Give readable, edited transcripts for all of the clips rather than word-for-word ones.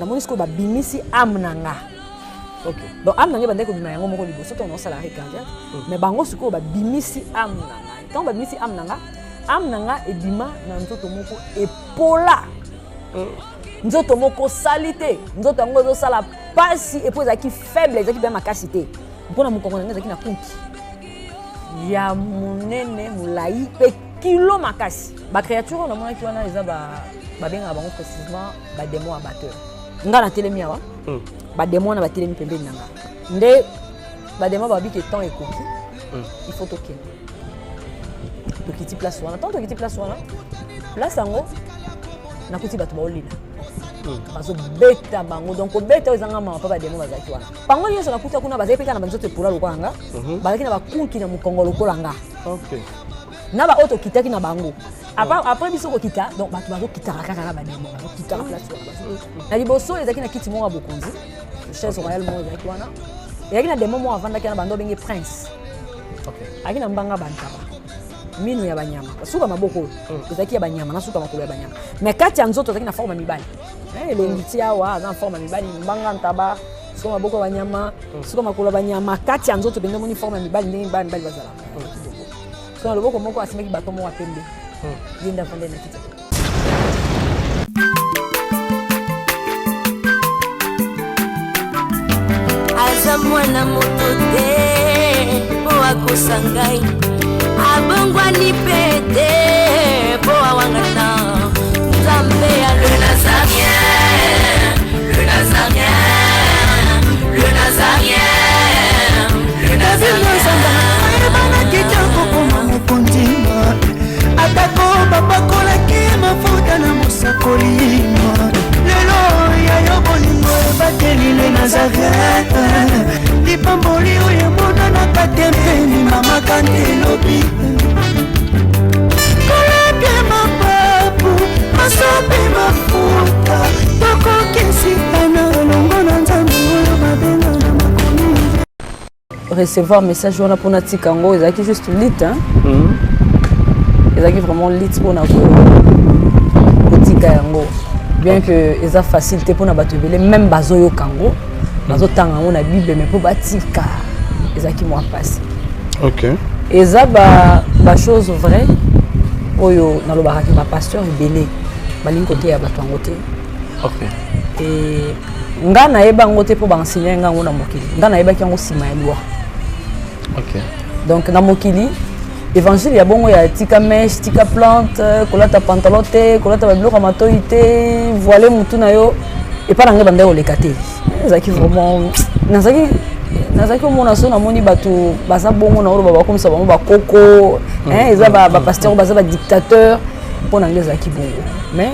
na moni siko ba bimisi amnanga. OK. Donc amnanga bande ko bima yango moko liboso to no sala cardiaque. Mais bango siko ba bimisi amnanga. Tant ba bimisi amnanga ebima na nzoto moko epola. Nzoto moko salite, nzoto yango zo sala pasi et puis ezaki faible, ezaki bien makasité. Mpona mokongo na ezaki na kunki. Ya monene mulai pe kilo makasi. Ba créature na mona ki wana eza ba benga bango précisément ba démon abatteur. Nga na telemi awa. Ba démon na ba telemi pembeni nanga. Nde ba démon ba bi ke temps ekoki. Il faut token. Tokiti place wana, tant tokiti place wana. Place yango na kuti bato ba olina. Bazo beta bango donc beta ezanga mama papa démon bazaki wana. Bango nyonso na kuti kuna bazaki peka na banzote pola lokwanga. Bazaki na ba kunki na mukongo lokolanga. OK. Na ba auto kitaki na bango. Après biso ko kita donc bato bazo kitaka kaka na ba démon, bazo kitaka place wana. Na liboso ezaki na kiti mo abokonzi. Chaise royale mo ezaki wana. Ezaki na démon mo avanda kana bando bengi prince. OK. Aki na mbanga bantaba. Minu ya banyama. Suka maboko. Ezaki ya banyama na suka makolo ya banyama. Mais kati ya nzoto ezaki na forme mibali. Elengiti awa na forme mibali mbanga ntaba. Suka maboko ya banyama, suka makolo ya banyama. Kati ya nzoto bende moni forme mibali ndenge mibali bazala. So loboko moko asimeki bato mo apembe. Yenda fande na kiti. Aza mwana motote po akosangai. Abongwa ni pete po awangata. Nzambe ya le Nazarien, le Nazarien, le Nazarien, le Nazarien. Bana kitoko koma mukondima. Atako babakola ki mafuta na musakolima. Lelo ya yobolingo bateli le Nazarien. Lipamboli oyo mona na katempeni mama kantelobi. Koleke mapapu, masopi mafuta. Toko kisikana longo na nzambe oyo babenga na makomi. Recevoir message wana pona tikango ezaki juste lit hein. Ezaki vraiment lit pona ko tika yango. Bien que eza facilité pona bato belé même bazoyo kango. Bazo tanga na Bible mais pour batika ezaki moi passe. OK. Eza ba chose vraie oyo na lo baraki ba pasteur belé balingi côté ya bato ngote. OK. Et nga na yeba ngote po ba enseigner nga ngona mokili. Nga na yeba ki ngo sima ya loi. OK. Donc na mokili évangile ya bongo ya tika mèche, tika plante, kolata pantalon te, kolata ba biloko matoi te, voiler mutu na yo et pas nga bande olekate. Ezaki vraiment nazaki omona so na moni bato baza bongo na olo baba comme ça bango ba koko, eza ba pasteur baza ba dictateur pona ngezaki bongo. Mais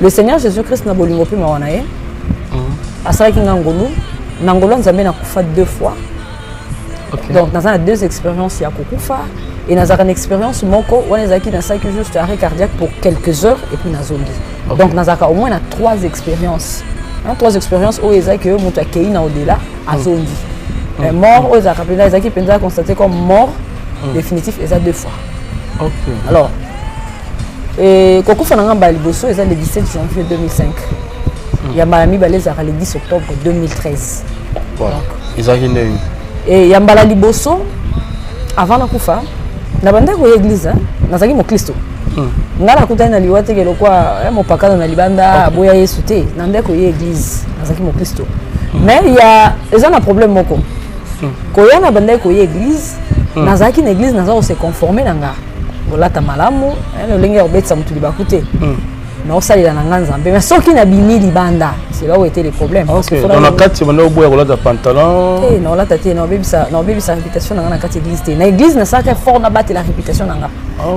le Seigneur Jésus-Christ na bolingo pe mawana ye. Asaki ngangolu, nangolo nzambe na kufa 2 fois. Okay. Donc, dans 2 expériences, il y a Kokufa et dans une expérience, Moko, on est dans ça juste arrêt cardiaque pour quelques heures et puis dans zone. Okay. Donc, dans au moins 3 expériences. 3 expériences où il y a que mon accueil au-delà à zone. Mort, où il y a rappelé là, il y a constaté comme mort définitif, et ça 2 fois. Okay. Alors, Kokufa n'a pas le 17 janvier 2005. Il y a Malami Balezara le 10 octobre 2013. Voilà. Ils ont gagné. Et Yambala Liboso, avant la Koufa, na banda ko église, nazaki mo Kristo. Ngala kutana na liwate ke lokwa mo pakana na libanda boya Yesu te, na ndeko ye église, nazaki mo Kristo. Mais il y a un problème moko. Ko ya na banda ko ye église, nazaki na église nazako se conformer nanga. Bolata malamu, le lenge obetsa mutu libakute. Mais ça il y a mais ce qui n'a bimi libanda, c'est là où étaient les problèmes. Okay. Dans la carte, tu vas boire le pantalon. Eh non là t'as non bébé sa réputation dans la carte église. Na église na ça que fort na battre la réputation nanga.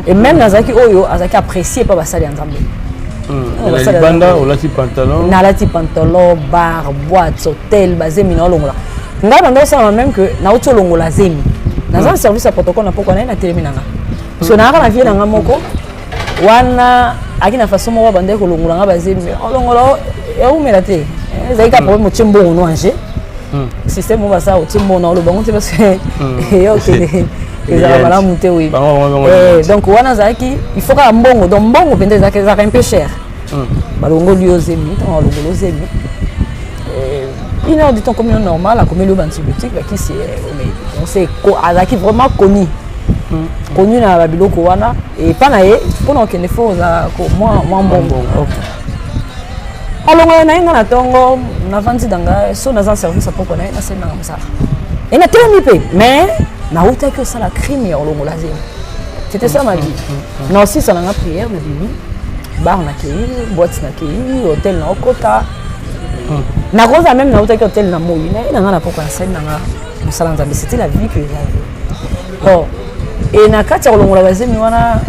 Et même nazaki oyo azaki apprécié pas basali ensemble. La libanda ou la ti pantalon. Na la ti pantalon, bar, boîte, hôtel, basé mina longola. Nga ndo ça même que na auto longola zemi. Na un service à protocole na poko na télé nanga. Parce que na la vie nanga moko wana akina façon mo bande ko longola nga bazemi longola e umela te zaika problème tshimbo no anje système mo basa o tshimbo na lo bango te parce que yo ke ezala malamu te oui donc wana zaki il faut ka mbongo donc mbongo pende zaka un peu cher balongo liozemi to balongo lozemi une heure du temps comme normal, à combien de antibiotiques, qui c'est, on sait, qui vraiment connu. Connu dans la bilo kowana et pas naé pour nous qu'il faut moins bon. Alors on a un atongo na vandi danga so na un service pour connaître na c'est comme ça. Et na tellement mais na outa que ça la crime ya olongo lazim. C'était ça ma vie. Na aussi ça na prière na bibi. Bar na kei, boîte na kei, hôtel na okota. Na rosa même na outa que hôtel na moyi na na pour connaître na na salanga c'était la vie que j'avais. Oh et na kati ya kolongola bazemi wana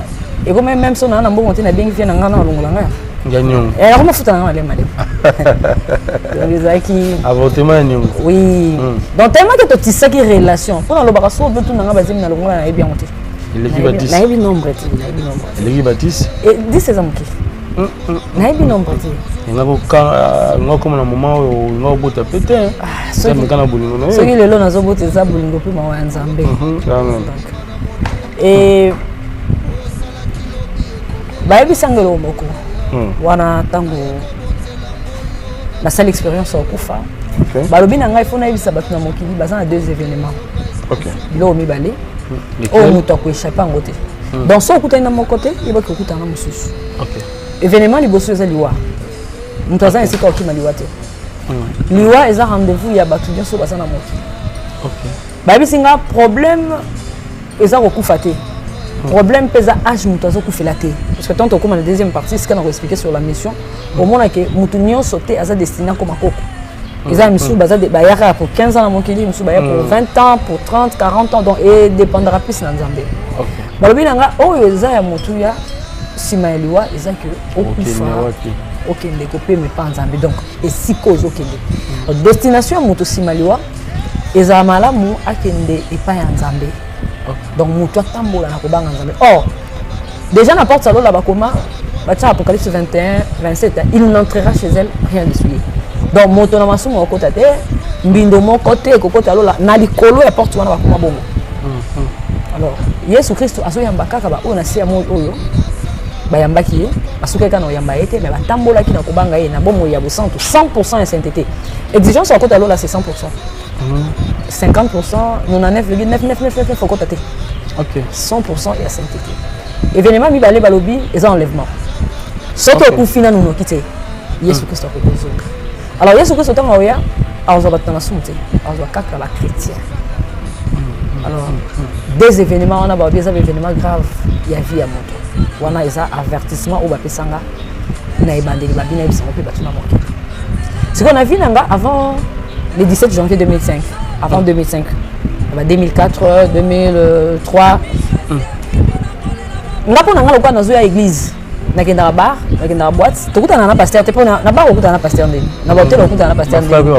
eko même so na mbongo te na bengi vient na ngana kolongola nga Gagnons. et alors futa na malema les aki Avortement nyongo. oui donc tellement que tu tissé qui relation pour le baraso be tout na nga bazemi na longola na bien monté Il est Baptiste. na ebi nombre te na ebi nombre Il est Baptiste. et 10 amuki na ebi nombre te ngako ka ngako na moment où ngako bota pété so me kana bolingo na so ki lelo na zo bota za bolingo pe ma wa nzambe et baebisangelo moko wana tango la seule expérience au kufa balobi na ngai faut na ebisa bato na mokili baza na deux événements bilo mibale o muto ko échapper en côté dans son côté na mon côté il va ko kutana mususu événement liboso eza liwa muto aza esika okima liwa te liwa eza rendez-vous ya bato nyonso baza na mokili baebisinga problème eza kokufa te problème pesa âge mutu azokufela te parce que tant que comme la deuxième partie ce qu'on a expliqué sur la mission au moins que mutu nyonso te aza destiné comme koko eza misu baza de bayaka pour 15 ans na mokili misu bayaka pour 20 ans pour 30 40 ans donc et dépendra plus na nzambe balobi nanga oyo eza ya mutu ya sima ya liwa eza que okufa okende kopé mais pas nzambe donc et si cause okende destination mutu sima liwa eza malamu akende epa ya nzambe donc mutu atambola na kobanga nzambe or déjà na porte salo la bakoma batia Apocalypse 21 27 il n'entrera chez elle rien de souillé donc moto na masumu okota te mbindo moko te kokota lola na likolo ya porte wana bakoma bongo alors Yesu Christ azoyamba kaka ba oyo na sia mo oyo bayambaki ye asukeka na oyamba ete mais batambolaki na kobanga ye na bomo ya bosantu 100% ya sainteté exigence okota lola c'est 100% 50%, 99,999 faut qu'on 100% et à sainteté. Événement mi balé balobi et enlèvement. Ce que pour finir nous quitter. Yesu Christ a proposé. Alors Yesu Christ tant oya, alors on va dans la soute, alors on va kaka la chrétien. Alors des événements on a des événements graves, il y a vie à moto. On a des avertissements au bapesanga na ibandeli babina bisango pe batuna moto. Ce qu'on a vu nanga avant le 17 janvier 2005. Avant 2005, 2004, 2003. Nous avons une église. Nous avons une bar, nous avons une boîte. Nous avons un pasteur. Nous avons un pasteur. Nous avons un pasteur. Nous avons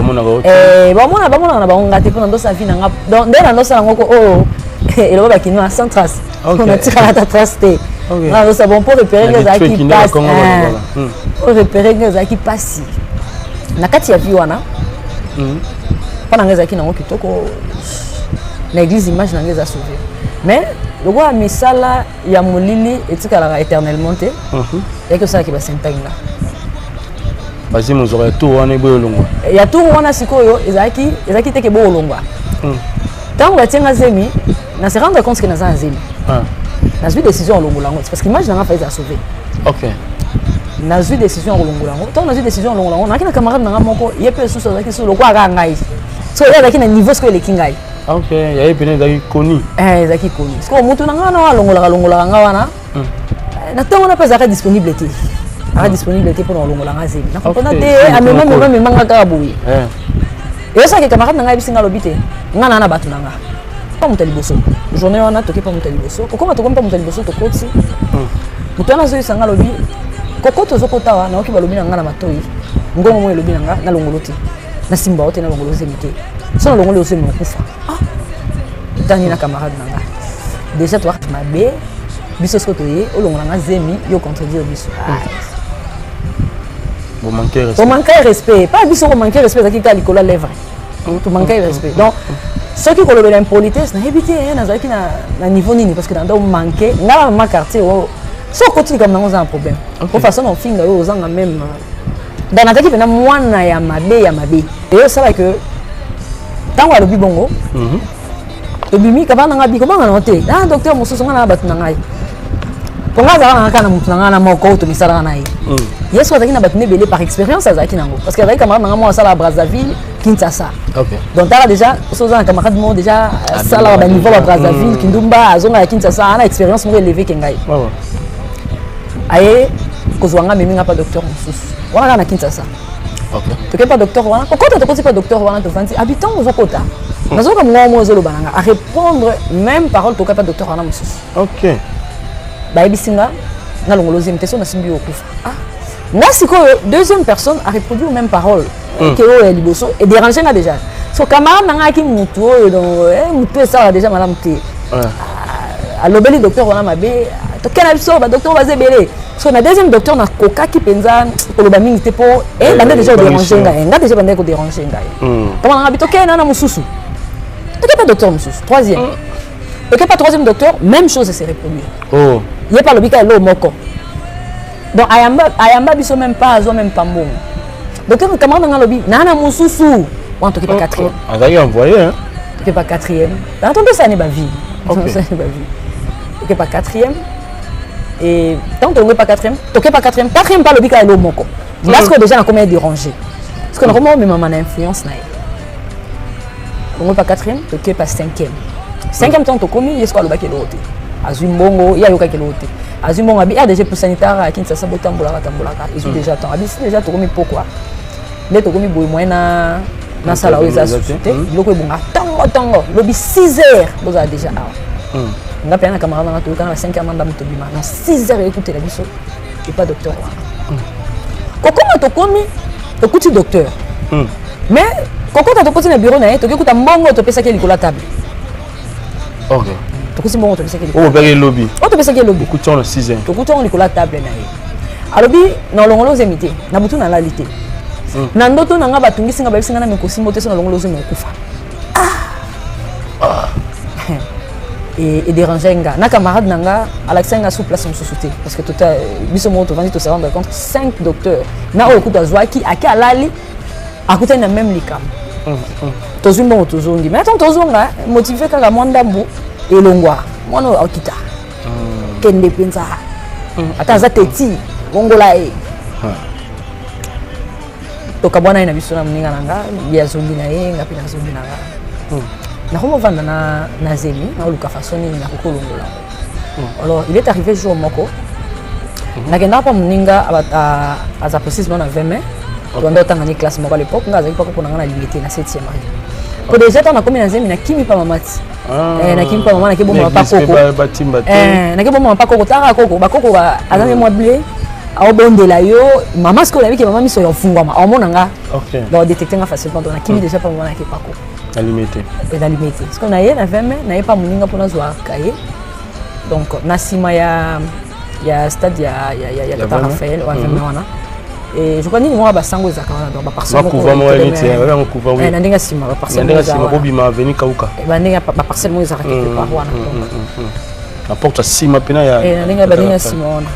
pas dans qui n'ont kitoko l'église image n'a pas sauvé mais le roi misala ya molili etikala éternellement te et que ça qui va s'intégrer vas-y nous aurons tout on est beau longo ya tout on a sikoyo ezaki te ke beau longo tant que tiens azemi na se rendre compte que na azemi na suite décision longo lango parce que image n'a pas été sauvé na suite décision longo lango tant na suite décision longo lango na kina camarade na moko yepe sous ça qui sur le quoi ga ngai so il y a qui na niveau ce que les kingai OK il y a epene zaki koni zaki koni parce que mutu na ngana longola ngawana na tango na pesa disponibilité disponibilité pour longola ngazi na comprendre te même manga ka boui et ça que camarade na ngai bisinga lobité ngana na batu na nga pas mutali boso journée wana toke pas mutali boso kokoma to pas mutali boso to koti mutu na zo isanga lobi kokoto zo kotawa na okiba lobi na ngana matoi ngongo mo lobi na nga na longoloti na simba ote na longolo zemite so na longolo ose mo kufa tani na camarade nanga déjà toi mabe biso sko toye o longola nga zemi yo contredire biso vous manquez respect pas biso manquer respect zaki ka likola lèvre tu manquer respect donc ceux qui kolobela impolitesse na habité na zaki na niveau nini parce que dans do manquer ngala ma quartier so continue comme dans un problème de façon on finit aux gens même dans nataki pena mwana ya mabe et ça va que tango alobi bongo tobimi kabana ngabi komanga note ah docteur mosusu ngana batu nangai ponga za ngana kana mutu ngana moko to misala ngai yeso azaki na batu nebele par expérience azaki nango parce que avec camarade nanga mo sala Brazzaville Kinshasa donc là déjà soza camarade mo déjà sala ba niveau ba Brazzaville Kindumba azonga ya Kinshasa ana expérience mo élevé kengai aye kozwanga meminga pas docteur mosusu wana na Kinshasa tu pas docteur wana kokota to pas docteur wana to fanti habitant aux kota nazoka mwa zolo bananga à répondre même parole to pas docteur wana mosusu ba bisinga na longolozi mteso na simbi okufa na siko deuxième personne a reproduit même parole que o liboso et déranger na déjà so camarade nanga ki mutu donc mutu ça déjà madame te alobeli docteur wana mabe to kena biso ba docteur bazebele so na deuxième docteur na koka ki penza koloba mingi te po bande déjà déranger ngai nga déjà bande ko déranger ngai comment na bito kena na mususu to pas docteur mususu troisième ok pas troisième docteur même chose s'est reproduit il est pas lobika lo moko donc ayamba biso même pas mbongo docteur camarade nga lobi nana mususu on to pas quatrième azaki envoyé hein to pas quatrième dans ton ça n'est pas vie pas quatrième et tant que pas quatrième pas le bika lo moko parce que déjà on a combien dérangé parce que on a comment même maman influence na on pas quatrième to pas cinquième temps to komi yesko lo baki lote azumbongo ya yoka ke lote azumbongo abi RDG pour sanitaire à Kinshasa botambola ils ont déjà temps abi déjà to komi pourquoi les to komi boy moyena na sala oza société loko ebonga tango lobi 6 heures boza déjà nga pena camarade na toka na 5 amanda mutobima na 6 heures écouter la biso et pas docteur kokoma to komi to kuti docteur mais kokota to kuti na bureau na to kikuta mbongo to pesa ke likola table to kuti mbongo to pesa ke likola bere lobby to pesa ke lobby kuta na 6 heures to kuta likola table na ye alobi na longolo zemité na butu na lalité na ndoto na nga batungisi nga babisinga na mekosi mote so na longolo zemo kufa et déranger nga na camarade nanga alaksenga sous place société parce que tout biso mo to vandi to se rendre compte 5 docteurs na o kuta zwaki aki alali akuta na même likam to zumbo to zongi mais tant to zonga motivé kaka mwandambu elongwa mwana okita kende penza ata za teti bongola e to kabwana ina biso na mninga nanga ya zombi na ye ngapi na zombi nanga na comment vendre na zemi na luka façonné na kokolongola alors il est arrivé jour moko na kenda pa mninga aza précisément na 20 mai to ndo tanga ni classe moko à l'époque ngaza ipako pona na limité na 7e année pour déjà tant na komi na zemi na kimi pa mamati na kimi pa mama na kebo pa koko na kebo mama pa koko tara koko ba koko ba azame moi blé a obondela yo mama ce que la vie que maman mi so yo fungwama a monanga donc détecter nga facilement donc na kimi déjà pa mama na kepako limité parce qu'on a eu na 20 mai na pas moninga pour na zoa kaye donc na sima ya stade ya Tata Raphaël ou 20 mai wana et je crois ni moi ba sango za kana donc ba parcelle mo kuva mo elite on kuva oui na ndinga sima ba parcelle za bobima veni kauka ba ndinga ba parcelle mo za quelque part wana la porte sima pena ya na ndinga ba ndinga sima wana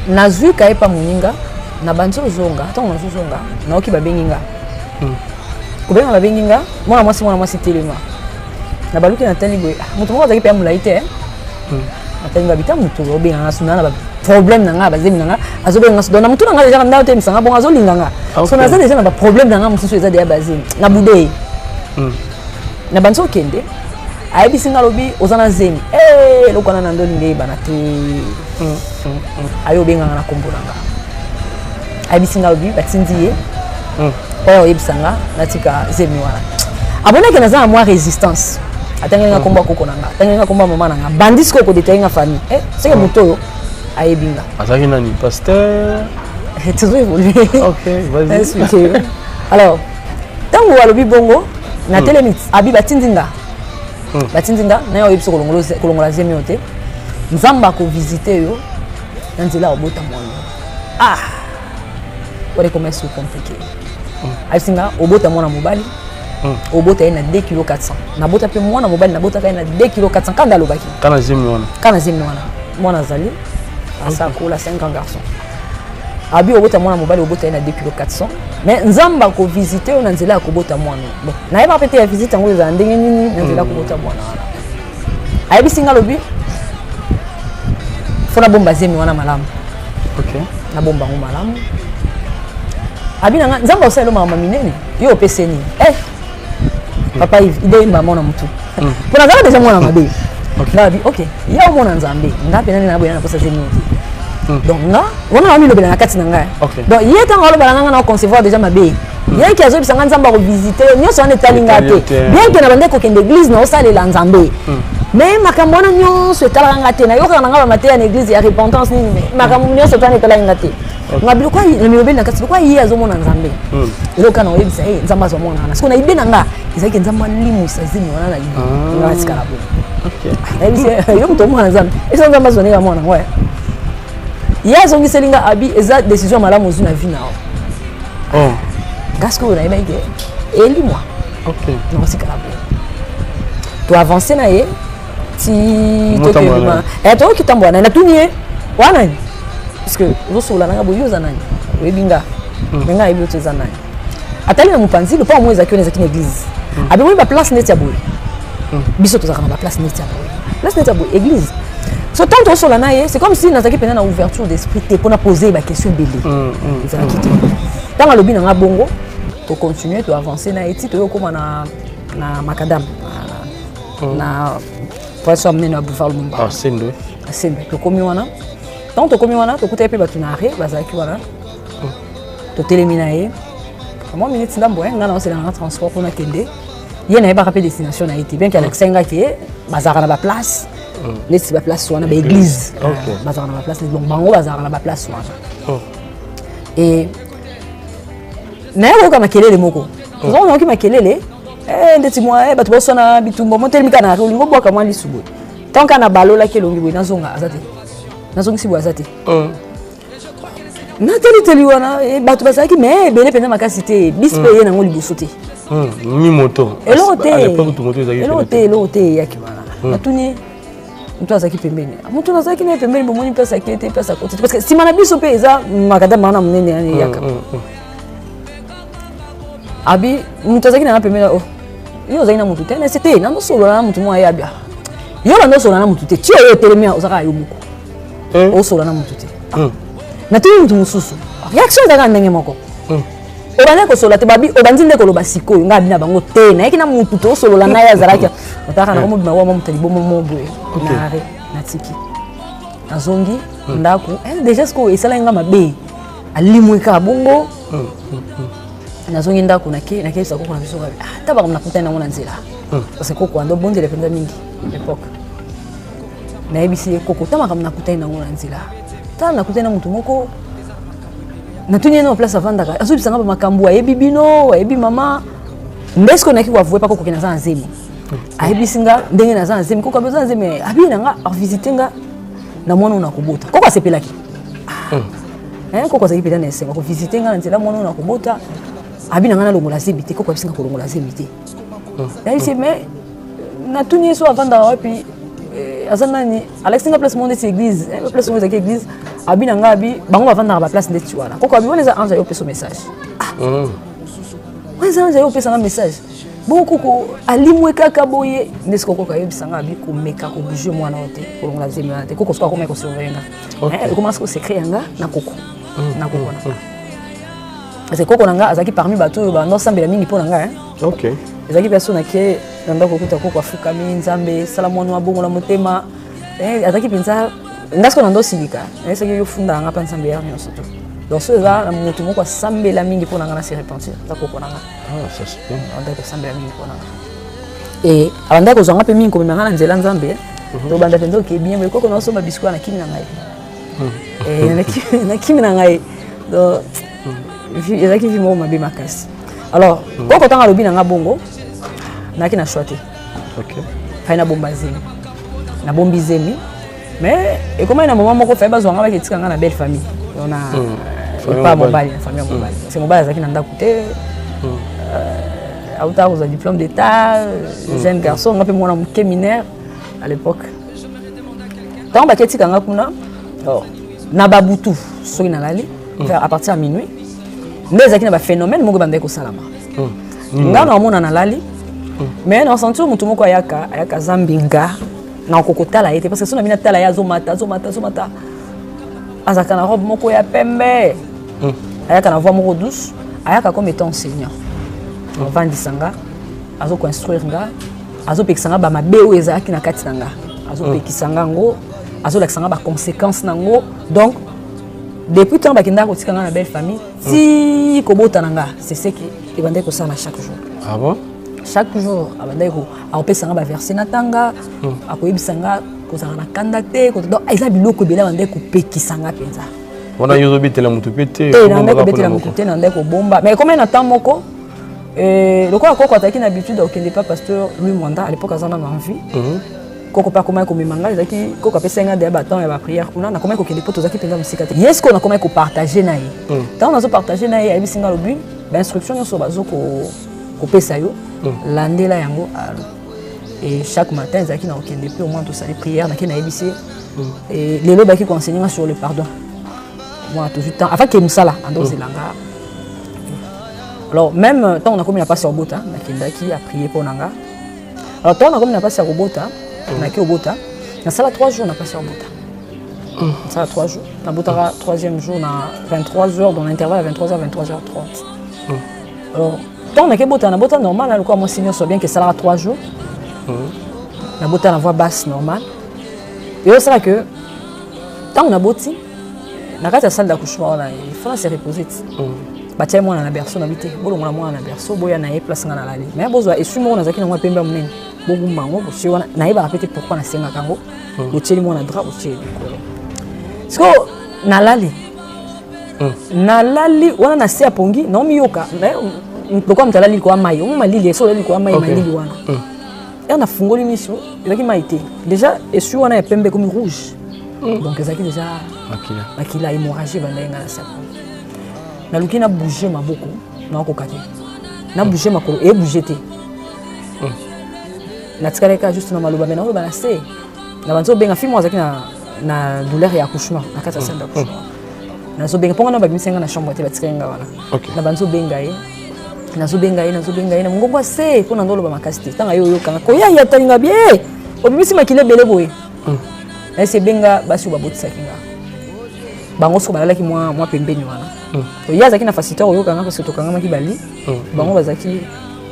na zui kaye pa moninga na banzo zonga tonga zonga na oki ba benginga kubenga la benginga mwana mwasi telema na baluki na tani boy mutu moko azaki pe mulaite atani babita mutu obenga na sunana ba problème nanga bazemi nanga azobenga so dona mutu nanga déjà ndao te misanga bonga zolinganga so na zeli na ba problème nanga mususu eza déjà bazemi na budei na banzo kende ayebi singa lobi ozana zemi lokana na ndoli ngai bana te ayo benga na kombo nanga ayebi singa lobi batindiye oyo yebisanga natika zemi wana abonaki naza na mwa résistance atangenga komba koko nanga atangenga komba mama nanga bandis koko détailler nga famille c'est que moto ayebinga azaki nani pasteur toujours évolué OK vas-y alors tango alobi bongo na telemit abi batindinga na yo yebisa kolongola zemi yote nzamba ko visiter yo na nzela obota mwana pour les commerces compliqués asinga obota mwana mobali obota ina 2 kg 400 na bota pe mwana mobali na bota ina 2 kg 400 kanda lobaki kana zemi wana mwana zali asa ko la 5 ans garçon abi obota mwana mobali obota na 2 kg 400 mais nzamba ko visiter on nzela ko bota mwana bon na yeba pete ya visite ngo za ndenge nini nzela ko bota mwana wana ayebi singa lobi fona bomba zemi wana malamu OK na bomba ngo malamu abi na nzamba oselo mama minene yo peseni papa Yves ide mba mona mutu pona zala deja mwana mabe OK ya mona nzambe ngapi nani na boya na kosa zemi donc nga wana ami lobela na kati na ngai donc yeta ngalo bala nga na concevoir déjà mabe bien que azo bisanga nzamba ko visiter nyoso ane talinga te bien que na bande ko kende église na osale la nzambe mais makambo wana nyonso etalanga te na yoka na nga ba mateya na église ya repentance nini makambo nyonso tane etalanga te ngabilo kwa na milobeli na kati kwa yi azo mona nzambe eloka na oyebisa nzamba azo mona na siko na ibe na nga ezaki nzamba limusa zimi wana na ibe na tikala bo OK yo mto mona nzambe eso nzamba azo ne ya mona ngwa ya zongi selinga abi eza décision malamu zuna vie nao gasko na yebeke eli moi OK non c'est grave to avancer na ye ti to kelima to kitambo na tunie wana parce que rosola na ngabo yoza nani webinga menga ibi oteza nani atali na mupanzi le pas mweza kione za kine église abi mwe ba place net ya boy biso to za kana ba place net ya boy église. So tant que sur la naïe, c'est comme si nous avions une ouverture d'esprit pour poser des questions belées. Tant que le bin a bongo, tu continues, tu avances, tu es comme na macadam, na poisson amené à bouffer le monde. Ah c'est vrai. C'est vrai. Tu commis wana. Tant tu commis wana, tu coûtes un peu tu n'arrêtes, bazaki wana. Tu t'élimines. Moi minute d'ambo, on a lancé dans le transport pour na kende. Il y a pas rappelé destination na été bien qu'il y a l'excenga qui est bazar na ba place. Laisse la place sur une église. Bazar na ba place donc bango bazar na ba place wana. Et na yo kama kelele moko. Nzo ki makelele ndeti moi bato bosona bitumbo motelmi kana olingo boka mwa lisubo. Tant kana balola kelongi boy nazonga azate. Nazongi sibo azate. Na teli wana bato basaki mais belé penza makasité bispeye na ngoli bosote. Ni moto. Elote. À l'époque tout moto ezaki. Elote yaki wana. Natuni mtu azaki pembeni. Mtu azaki na pembeni bomoni pesa kete pesa kote parce que si mana biso pe eza makada mana munene yani yaka. Abi mtu azaki na pembeni yo zaina mutu te na c'était na ndo solo na mutu mo ayabia. Yo na ndo solo na mutu te. Ti yo telemia ozaka yo muko. O solo na mutu te. Na tu mutu mususu. Reaction daga ndenge moko. Obana ko solo te babi obandinde ko loba siko nga bina bango te na ekina mutu to solo la na ya zaraki. Otaka na komo wa mutu libo mo boye. Na are na tiki. Azongi ndako déjà ce ko esala nga mabe. Alimweka bongo. Nazongi ndako na ke sa ko na biso gabi. Taba comme na kutana na nzela. Parce que koko ando bonde le penza mingi l'époque. Na ebisi koko tama comme na kutana na nzela. Tama na kutana mutu moko. Na tunie na place avandaka. Azo bisanga ba makambo ayebi bino, ayebi mama. Ndesko na ki wa vuepa koko kina za nzemi. Ayebi singa ndenge na za nzemi koko bezo nzemi. Abi na nga a visiter nga na mwana na kubota. Koko asepelaki. Koko azaki peta na esenga ko visiter nga na nzela mwana na kubota. Abi na nga na longola zebite koko bisinga ko longola zebite. Yayi se mais na tunie so avanda wapi azanani Alexandre place monde c'est église, place monde c'est église. Abi na nga abi bango avanda ba place ndeti wana. Koko abi wona za anja yo peso message. Wona anja yo pesa message. Bon koko alimwe kaka boye ndesko koko ayebisanga abi ko meka ko bouger mwana ote ko longola zebite te koko so ko meka surveiller nga. Commence ko secret yanga na koko. Na koko na. Parce que koko nanga azaki parmi bato ba no sambela mingi pona nga OK. Ezaki personne ke nanda ko kuta koko afuka mi nzambe salamono abongo la motema. Azaki penza ndasko nando silika. Ezaki yo funda nga pa nzambe ya nyonso to. Donc ce là na moto moko sambela mingi pona nga na se repentir. Ta koko nanga. Ça c'est bien. Anda ko sambela mingi pona nga. Et abanda ko zonga pe mingi ko menga na nzela nzambe. To banda pendo ke bien me koko no so ba biskuit na kimi na ngai. Na kimi na ngai. Donc ezaki vi mo mabe makasi. Alors, koko tanga lobi na nga bongo naki na choité. OK. Faina bomba zemi. Na bombi zemi. Mais et comment na maman moko fa bazwa nga ba ketika nga na belle famille. On a pas mobile, famille mobile. C'est mobile zaki na ndaku te. Auta aux diplôme d'état, jeune garçon, nga pe mona muke mineur à l'époque. Tant ba ketika nga kuna. Oh, na babutu soki na lali. à partir de minuit. Mais il y a un phénomène qui est salama. Nga na mona na lali. Mais na senti mutu moko ayaka zambinga na kokotala yete parce que sona mina tala ya zomata. Azaka na robe moko ya pembe. Ayaka na voix moko douce, ayaka comme étant enseignant. On va ndisanga, azo ko instruire nga, azo pekisanga ba mabe o ezaki na kati nga. Azo pekisanga ngo, azo lakisanga ba conséquences nango. Donc depuis tant ba kinda ko tikanga na belle famille, si ko bota nga, c'est ce qui ebandé ko ça na chaque jour. Ah bon? Chaque jour abandé ko apesanga ba verser na tanga, akoyebisanga ko za na kandate, ko donc eza biloko bela bandé ko pekisanga penza. On a eu obité la moutopété. Bomba. Mais combien de temps moko le quoi quoi t'as qu'une habitude au Kenya pas pasteur lui Mwanda à l'époque azana en vie. Koko pas comment comme manga zaki koko pesenga de bâton et ba prière kuna na comment ko Kenya poto zaki penga musika. Yes ko na comment ko partager na yi. Tant on a partager na yi abi singa lobi ba instruction so bazo ko pesa yo landela yango et chaque matin zaki na Kenya au moins tout ça les prières na kina ebisi et les loba qui conseiller sur le pardon. Moi toujours temps avant que musala ando zelanga. Alors même tant on a comme il a pas sur bota na kenda qui a prié pour nanga. Alors tant on a comme il a pas sur bota na ki obota na sala 3 jours on a pas sur bota. Ça 3 jours. Na bota 3e jour na 23h dans l'intervalle 23h 23h30. Alors tant on a que bota na bota normal le quoi mon seigneur soit bien que ça 3 jours. Na bota na voix basse normale. Et c'est là que tant on a boti na kati salle d'accouchement il faut se reposer. Batia moi na berceau na bité bolo moi na berceau boya na e place na lali mais bozwa et sumo na zaki na moi pembe munene bogu mango bo siwana na e ba répéter pourquoi na senga kango bo teli moi na drap bo teli kolo sko na lali wana na se apongi na miyoka mais pourquoi mtalali ko mai o malili eso lali ko mai malili wana et on a fungoli miso ezaki maité déjà et su wana e pembe comme rouge. Donc ezaki déjà makila hémorragie bandenga na sapo na luki na bouger maboko na kokate na bouger makolo et bouger te na tikaleka juste na maloba mena ba na se na banzo benga film azaki na douleur ya accouchement na kata salle d'accouchement na zo benga ponga na ba misenga na chambre te ba tikenga wana na banzo benga na mungongo se pona ndolo ba makasti tanga yo kanga ko ya talinga bien obimisi makile bele boye. C'est benga basi babotisa kinga bango so balalaki moi pembeni wana to yaza kina facilitateur oyo kanga parce que to kanga maki bali bango bazaki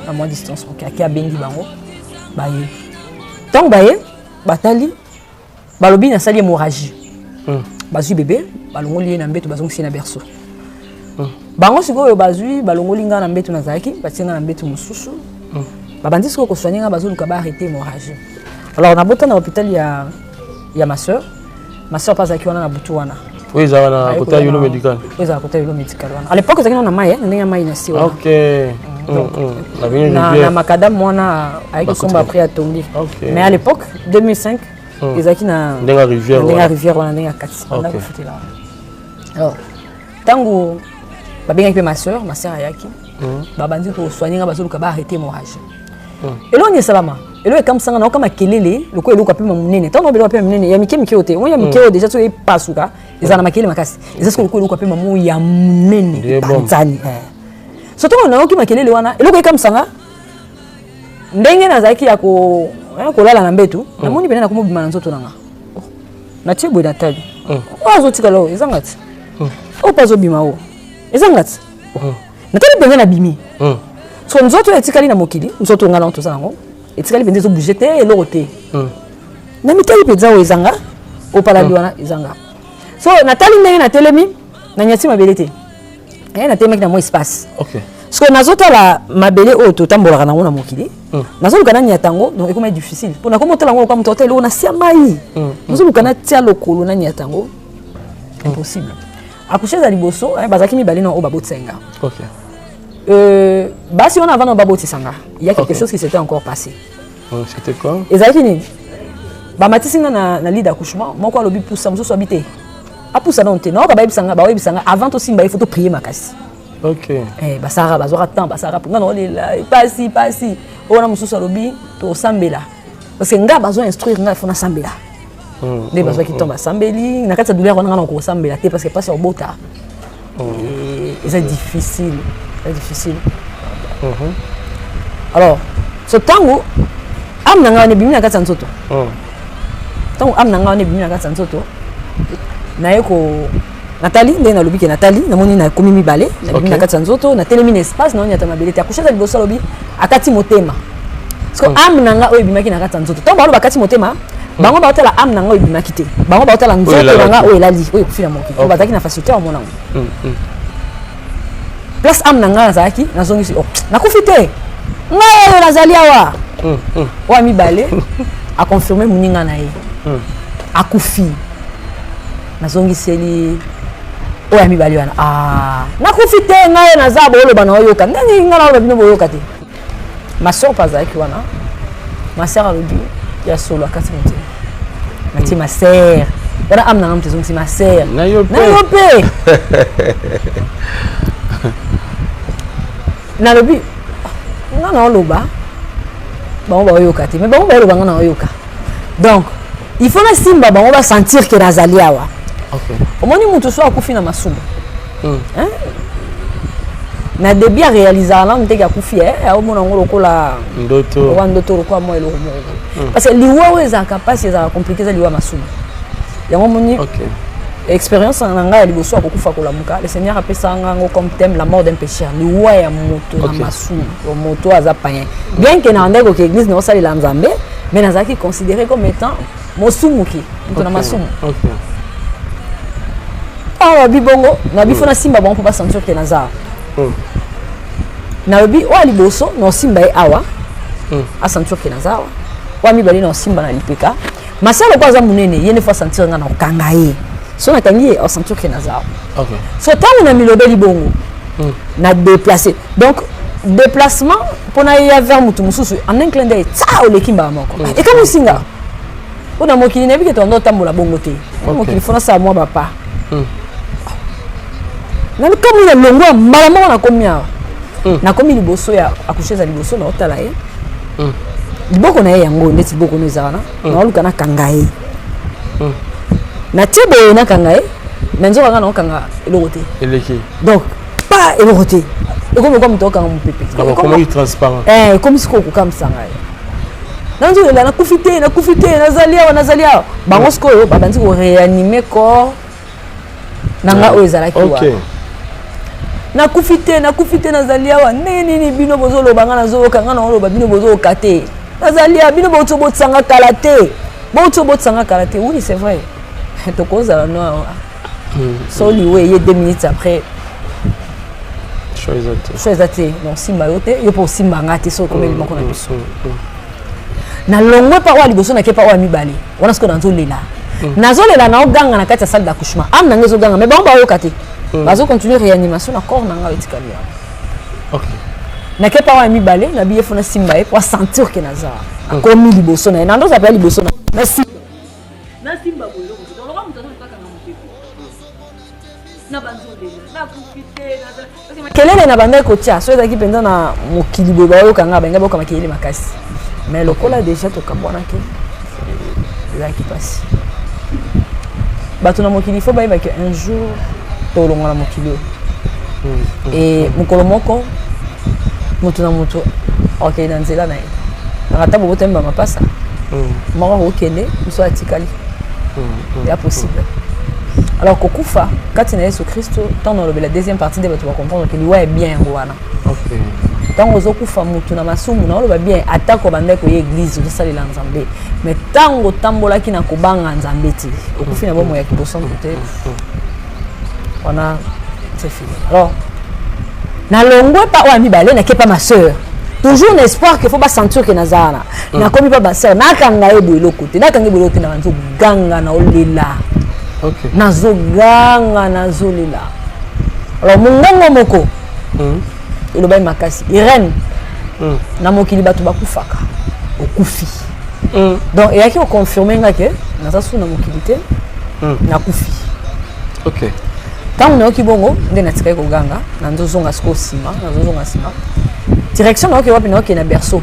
à moins distance ok a bengi bango baye tant baye batali balobi na sali hémorragie bazui bébé balongoli na mbeto bazongisi na berceau bango sikoyo bazui balongoli nga na mbeto na zaki batinga na mbeto mususu babandi siko ko soigner bazoluka ba arrêter hémorragie. Alors on a boté dans l'hôpital il y a ma soeur pas à qui on a butu wana. Oui, ça va na côté yolo médical. Oui, ça côté yolo médical wana. À l'époque ça on a maille, ndenge maille na si wana. OK. La venue na makadam mwana avec son après à tomber. Mais à l'époque 2005 ils aki na ndenge rivière wana ndenge kati. On a foutu là. Alors tango babenga pe ma soeur ayaki. Babandi ko soigner bazoluka ba arrêter hémorragie. Et là on est salama. Et là comme ça on a comme kelele le ko eluka pe munene tant on belo pe munene ya mike ote on ya mike o déjà to e pasuka ezana makele makasi est-ce que le ko eluka pe mamu ya munene tanzani surtout on a okima kelele wana eluka comme ça ndenge na zaki ya ko lala na mbetu na moni bena na ko mobima na nzoto nanga na tibo da tali wazo tikalo ezangati o pazo bima o ezangati na tali benga na bimi so nzoto etikali na mokili nzoto ngala nto zango etikali bende zo bouger te elorote na mitali peza o ezanga o palali wana ezanga so natali ndenge na telemi na nyati mabele te na telemi na mo espace OK parce que nazoto la mabele o to tambola na ngona mokili nazo kana nyatango donc ekoma difficile pona komo tala ngo kwa mto hotel ona sia mai nazo kana tia lokolo na nyatango impossible accoucher za liboso bazaki mibale na o babotsenga. OK si on a avant baboti sanga il y a quelque chose qui s'était encore passé. C'était quoi? Ezaki ba matisinga na lit d'accouchement moko alobi poussa muso habité a poussa non te non ba bisanga avant aussi ba il faut prier makasi. OK basara bazora temps basara pour non pasi ona muso alobi to sambela parce que nga bazo instruire nga fona sambela ne bazo ki tomba sambeli na kati douleur ona ko sambela te parce que pas sur bota c'est difficile. C'est difficile. Alors, ce tango, am nanga ne bimi na kati nzoto. Tango am nanga ne bimi na kati nzoto. Na yeko Nathalie, ndena lobi ke Nathalie, na moni na komi mibale, na bimi na kati nzoto, na telemi na espace na nyata mabele te akusha za liboso lobi akati motema. Parce que am nanga oyo bimaki na kati nzoto. Tango balo bakati motema, bango ba otela am nanga oyo bimaki te. Bango ba otela nzoto nanga oyo elali, oyo kufina moki. Ba taki na facilité au monango. Place am nanga zaki, na zongi si oh, na kufite. Ngai nazali awa. Wa mibale a confirmer muninga na ye. Akufi. Na zongi seli oya mibale wana. Nakufite ngai naza bolo bana oyoka. Ndani ngana oyo bino boyoka te. Ma soeur pas avec wana. Ma soeur a le dit il y a solo à 4 minutes. Ma ti ma soeur. Wana am na ngam te zongi ma soeur. Na yope. Na lobi ngana oloba. Bon ba oyoka te. Mais bon ba oloba ngana oyoka. Donc, il faut na simba ba on va sentir que nazali awa. OK. Omoni mutu so akufi na masumu. Hein? Na début à réaliser là on était akufi au mona ngolo kola ndoto kwa mo elo mo. Parce que liwa weza capacité za compliquer za liwa masumu. Ya moni OK. Expérience en anga liboso akokufa kola muka. Le Seigneur appelle ça ngo comme thème la mort d'un pécheur. Liwa ya moto na masumu. O moto aza païen. Bien que na ndeko que église no sali la nzambe, mais nazaki considéré comme étant mosumuki. Ntona masumu. OK. Ah bibongo na bifona simba bon pour pas sentir que nazar. Na obi wa liboso no simba e awa. A sentir que nazar. Wa mi bali no simba na lipeka. Masalo kwa za munene yene fois sentir nga na kanga ye. So na tangi o sentir que nazar. OK. So tangu na milobeli bongo. Na déplacer. Donc déplacement pour na ya vers mutu mususu en un clin d'œil ça o lekimba moko. Et comme singa. Ona mokili na bike to ndo tambola bongo te. Mokili fona sa moi papa. Na comme il longo malama na komia. Na komi liboso ya akusheza liboso na otala ye. Liboko na ye yango ndeti liboko no ezana. Na oluka na kangaye. Na tibo na kangaye. Na nzoka nga na kanga elogote. Eleki. Donc pas elogote. Et comme to kanga mpepe. Comment il transparent. Comme siko ko kam sangaye. Na nzoka na kufite nazalia. Bango siko yo babanzi ko réanimer corps. Nanga oezalaki wa. OK. Nakufite nazalia wa nini bino bozolo banga nazoka ngana oloba bino bozo kate nazalia bino bozo botsanga kalate oui c'est vrai to koza no soli we ye 2 minutes après choisate non simba yote yo po simba ngate so comme moko na biso na longwe pa wa liboso na kepa wa mibale wana siko nazolela nazolela na oganga na kati ya salle d'accouchement am na ngezo ganga mais bon ba yo kate bazo continuer réanimation na corps nanga etikali. OK. Na kepa wa mibale na biye fona simba e pour sentir que naza comme liboso na ndo ça peut liboso na merci na simba boyo ko lo ka mutazo kaka na mutepo na banzole na kufite na kelele na banda ko tia so ezaki penza na mokili boyo ba yo kanga benga boka makeli makasi mais lokola déjà to kabona ke là qui passe bato na mokili faut ba que un jour tolonga na mokili et mukolo moko mutu na mutu OK na nzela na ye ngata bobo temba mapasa moko okende muso atikali c'est possible. Alors kokufa kati na Yesu Kristo tant dans la deuxième partie de bato va comprendre que liwa est bien wana. OK. Tant ozokufa mutu na masumu na oloba bien atako bande ko église de salela nzambe mais tango tambola ki na kobanga nzambe ti okufi na bomo ya kiboso côté on a c'est fini. Alors na longwe pa wa mibale na kepa ma sœur toujours l'espoir qu'il faut pas sentir que nazana na komi pa ba sœur na kanga e boilo côté na kanga boilo na nzo ganga na olela. OK. Nazo ganga nazo lela. Alors mungongo moko le bail makasi Irène na mokili bato bakufaka okufi donc et yaki confirmer nga ke naza suna mokili te na kufi. OK. Tant on est bongo ndena tika ko ganga na nzozonga siko sima direction na wapi na na berceau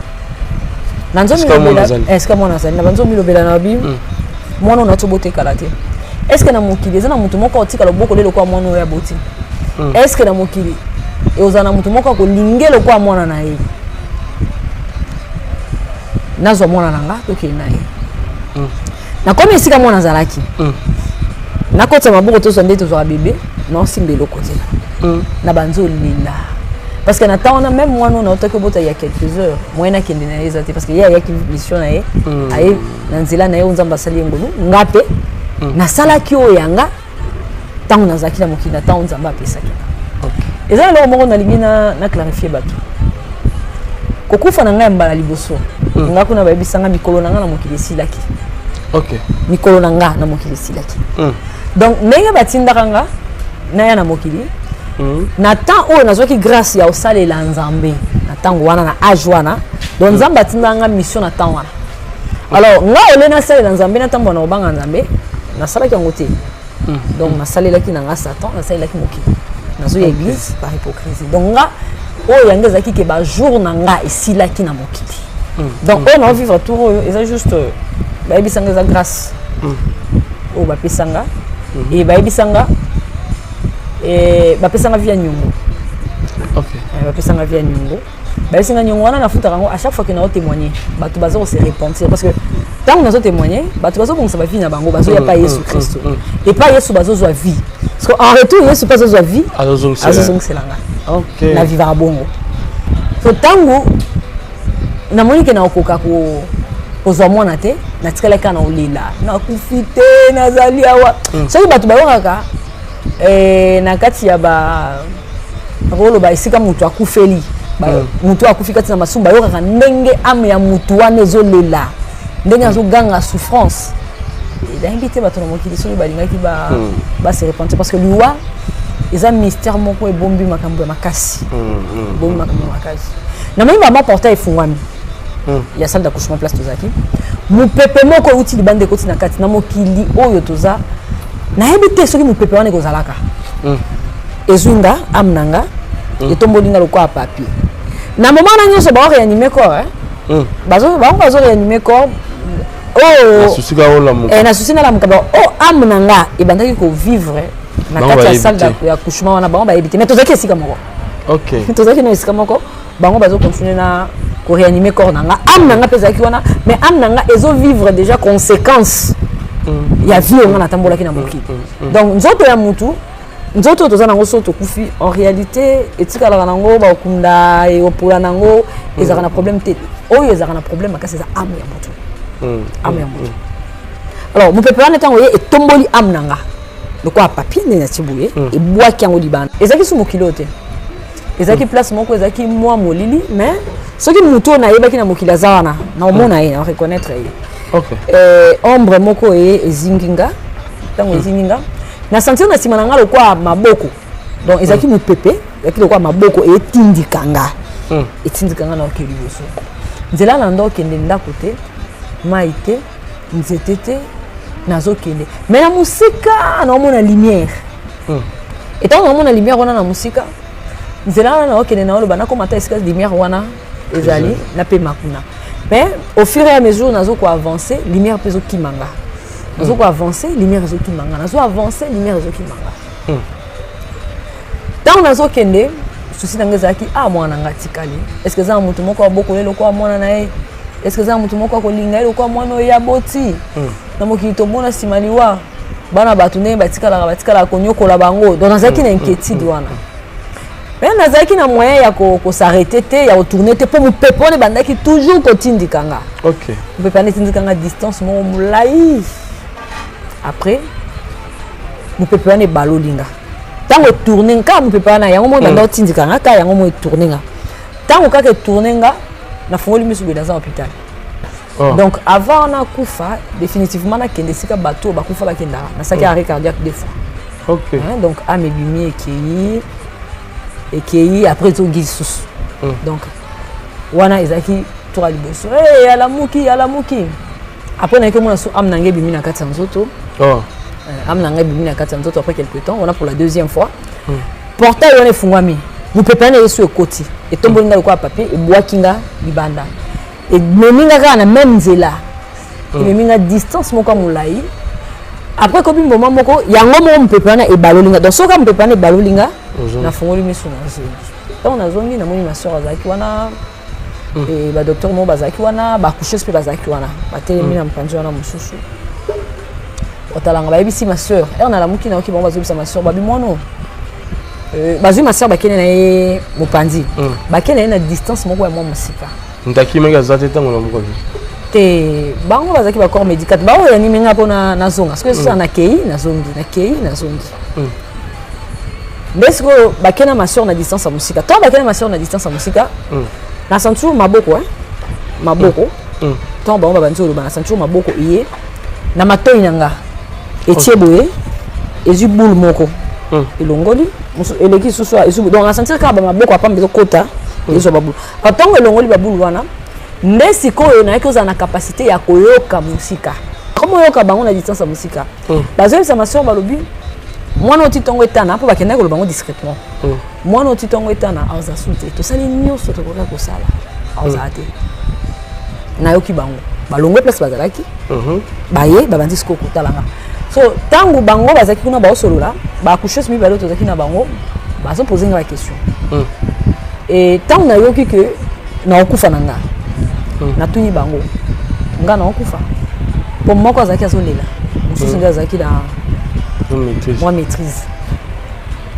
na nzomi lobela est-ce que moi nazali na banzomi lobela na bi mwana na tobote kalate est-ce que na mokili eza na mutu moko otika loboko lelo kwa mwana ya boti est-ce que na mokili et ozana mutu moko ko lingelo kwa mwana na ye nazo mwana nanga toke na ye na comme esika mwana zalaki na kota maboko to sonde to zo bébé non simbelo côté na banzo linda parce que na taona même moi non na que bota il y a quelques heures moi na kende na ezate parce que il y a mission na ye aye na nzela na ye onzamba sali ngolu ngape na sala ki o yanga tango na zaki na mokina tango nzamba pesa ki OK ezala lo moko na lingina na clarifier bato kokufa na ngai mbala liboso ngako na bayebisanga mikolo na nga na mokili silaki OK mikolo na nga na mokili silaki donc ndenge batindaka nga na ya na mokili na temps oyo nazwaki grâce ya osalela nzambe na tango wana na age wana donc nzambe atinda nga mission na temps wana alors nga ole nasalela nzambe na tambo na obanga nzambe nasalaki yango te donc nasalelaki na nga satan nasalelaki mokili nazoya église par hypocrisie donc nga oyo yango ezalaki ke bajour na nga esilaki na mokili donc oyo naovivre tour oyo eza juste bayebisanga eza grâce oyo bapesanga e bayebisanga bapesanga via nyongo OK bapesanga via nyongo bayebisanga nyongo wana nafutaka yango à chaque fois que nao témoigner bato baza ko se repentir parce que tant nazo témoigner bato bazo bongisa ba vie na bango bazo ya pas Yesu Christ et pas Yesu bazo zwa vie parce que en retour Yesu pas zwa vie azozongselanga OK na vivre bongo so tango na moni ke na okoka ko ozwa mwana te na tikala kana olela na kufite nazali awa soki bato bayokaka na kati ya ba rolo ba isika mutu akufeli mutu akufi kati na masumba bayokaka ndenge ame ya mutu wana ezolela ndenge azoganga souffrance d'ingité bato na mokili soki balingaki ba se repentir parce que liwa eza mystère moko ebombi makambo ya makasi bombi makambo ya makasi na mimi mama porta efungwami ya salle d'accouchement place tozaki mupepe moko uti libande koti na kati na mokili oyo toza na hebite soki mupepe wana kozalaka ezunga amnanga etombolinga lokwa papier na moment na nyonso ba réanimer corps bazo réanimer corps oh souci ka ola mo na souci na la mukaba oh amnanga ebandaki ko vivre na kati ya salle d'accouchement wana bango ba hebite mais tozaki esika moko OK tozaki na esika moko bango bazo continuer na ko réanimer corps nanga amnanga pezaki wana mais amnanga ezo vivre déjà conséquence ya vie on a tambola ki na mokili donc nzoto ya mutu nzoto toza nango so tokufi en réalité etikala nango ba okunda e opola nango ezaka na problème te oyo ezaka na problème makasi za ame ya mutu ame ya mutu alors mon pepe wana tango ye etomboli ame nanga lokwa papier na tibuye e bwaki yango libana ezaki su mokili te ezaki place moko ezaki mwa molili mais soki mutu na yebaki na mokili azawana na omona ye na reconnaître ye OK ombre moko ye ezinginga tango ezinginga na sentir na sima nanga lokwa maboko donc ezaki mupepe ezaki lokwa maboko etindikanga etindikanga na okeli boso nzela na ndo kende ndako te mai te nzete te nazokende mais na musika na omona lumière etant na omona lumière wana na musika nzela na okende na oloba na komata esika lumière wana ezali na pe makuna mais au fur et à mesure nazo ko avancer lumière pezo kimanga nazo ko avancer lumière ezo kimanga nazo avancer lumière ezo kimanga tant nazo kende souci na ngezaki mwana ngatikali est-ce que za mutu moko abokolelo kwa mwana na ye est-ce que za mutu moko akolinga ele kwa mwana ya boti na mokili tomona simaliwa bana batu ne batikala konyokola bango donc nazaki na inquiétude wana mais nazaki na moyen ya ko s'arrêter te ya retourner te pour me pepone bandaki toujours kotindikanga OK me pepane tindikanga distance mo mulai après me pepane balolinga tango tourner ka me pepana yango mo banda tindikanga ka yango mo tourner nga tango ka ke tourner nga na fongoli misu dans un hôpital donc avant na kufa définitivement na kende sika bateau ba kufa ba kenda na saki arrêt cardiaque des fois OK donc amebimi ekei après to gisus donc wana ezaki to aliboso ala muki après na komona so amnanga bimi na kati nzoto amnanga bimi na kati nzoto après quelque temps on a pour la deuxième fois portail wana efungwami mupepane yesu ekoti etombolinga lokwa papier ebwakinga libanda et meminga ka na même nzela et meminga distance moko mulai après ko bimbo moko yango mo mpepana e balolinga donc soka mpepana e balolinga na fongoli miso na zongi donc na zongi na moni ma sœur azaki wana et ba docteur mo bazaki wana ba coucheuse pe bazaki wana ba telemi na mpanzi wana mususu otalanga ba yebisi ma sœur et on a la muki na oki bon bazobisa ma sœur babi mono bazui ma sœur bakene na ye mopanzi bakene na distance moko ya mo musika ndaki menga zate tango na moko te bango bazaki ba corps médical ba o yani menga pona na zonga parce que ça na kei na zongi Besko bakena ma sœur na distance à musika. Toi bakena ma sœur na distance à musika. Na sentu maboko maboko. Toi ba banzo ba na sentu maboko iye. Na matoi nanga. Etieboye. Ezu boule moko. Elongoli. Eleki susu ezu donc na sentir ka ba maboko apa mbezo kota. Ezo babu. Katongo elongoli ba boule wana. Ndesi ko na eko za na capacité ya koyoka musika. Comment yoka bango na distance à musika. Bazo sa ma sœur balobi. Moi non titongo etana po bakenda ko bango discrètement. Moi non titongo etana aza soute to sali nyoso to koka ko sala. Aza ate. Na yoki bango. Balongwe place bazalaki. Baye babandi sko ko talanga. So tangu bango bazaki kuna ba osolola, ba coucheuse mi balo to zaki na bango, bazo poser une question. Et tant na yoki que na okufa nanga. Na tuni bango. Nga na okufa. Pour moi ko zaki azolela. Mususu nga zaki na moi maîtrise.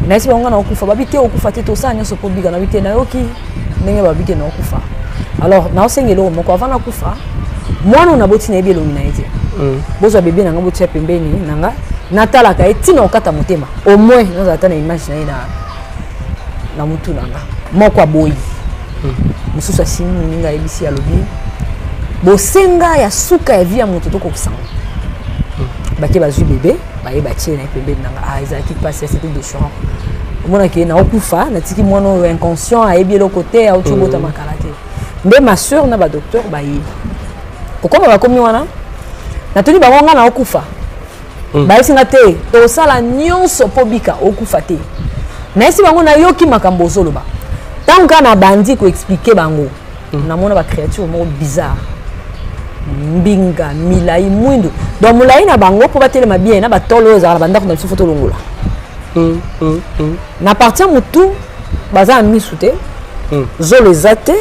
Mais si on a okufa babité okufa te to sa nyoso po biga na bité na yoki ndenge babité na okufa. Alors na osengelo moko avant na kufa moi on a boti na ebelo mina ete. Bozo bébé na ngabo tia pembeni nanga natala ka etina okata motema. Au moins nous attend na image na mutu nanga. Moko aboyi. Mususu asini ninga ebisi alobi. Bosenga ya suka ya via moto to kokisanga. Baki bazui bébé baye batie na pembeni nanga ah ezaki passer c'était déchirant mona ki na okufa na tiki mono inconscient a ebi le côté a utubota makalate mbe ma sœur na ba docteur baye kokoma bakomi wana na tuni bango na okufa baye singa te to sala nyonso pobika okufa te na esi bango na yoki makambo zoloba tant kana bandi ko expliquer bango na mona ba créature mo bizarre mbinga milai mwindu donc mulai na bango po batelema bien na batolo za banda ko na photo longola na partir mutu baza misute zo les ate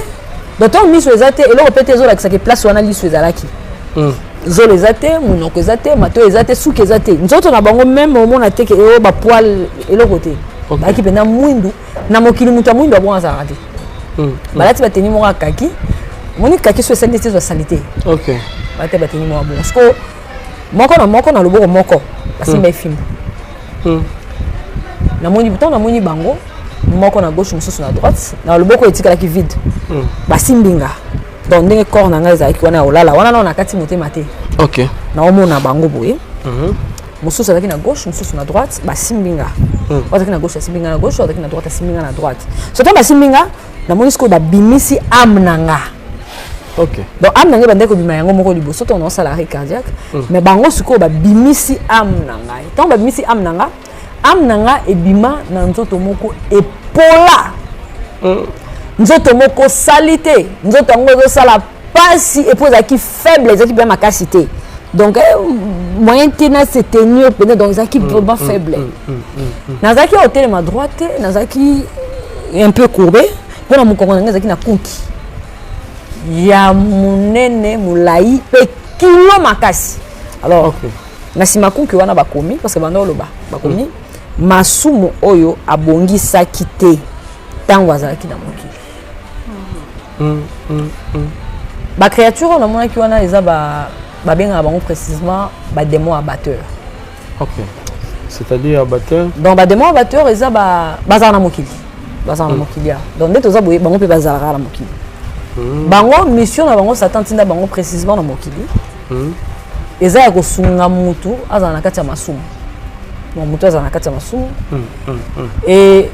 d'autant misu les ate et le répéter zo la que place wana lisu ezalaki zo les ate munoko ezate mato ezate suki ezate nzoto na bango même au mona teke e ba poil et le côté ba ki pena mwindu na mokili mutu mwindu abon za rate balati bateni mo kaki moni kaki so salité zo salité OK bate bateni mo bon parce que moko na loboko moko basimba efimbu na moni buton na moni bango moko na gauche mususu na droite na loboko etikala ki vide basimbinga donc ndenge corps na ngaza ki wana olala wana na kati motema te OK na omona bango boye mususu azaki na gauche mususu na droite basimbinga azaki na gauche asimbinga na gauche azaki na droite asimbinga na droite surtout basimbinga na moni sko babimisi amnanga. OK. Donc âme nanga bande ko bima yango moko liboso to non salarié cardiaque mais bango suko ba bimisi âme nanga. Tant ba bimisi âme nanga e bima na nzoto moko epola. Nzoto moko salité, nzoto ngo zo sala pasi et poza ki faible, za ki bien makasité. Donc moyen tena se tenir peut-être donc za ki vraiment faible. Nazaki hôtel ma droite, nazaki un peu courbé, pour mon kongo nanga zaki na konki. Ya munene mulai pe kilo makasi. Alors nasima kunki wana bakomi parce que bando loba bakomi masumu oyo abongi sakite tango azalaki na mokili. Ba créature na mona ki wana eza ba benga bango précisément ba démon abatteur. OK. C'est-à-dire abatteur. Donc ba démon abatteur eza ba bazana na mokili. Bazana na mokili. Donc ndeto za boye bango pe bazala na mokili. Bango mission na bango Satan tinda bango précisément na mokili. Eza ya kosunga mutu azana na kati ya masumu. Mutu azana na kati ya masumu. Et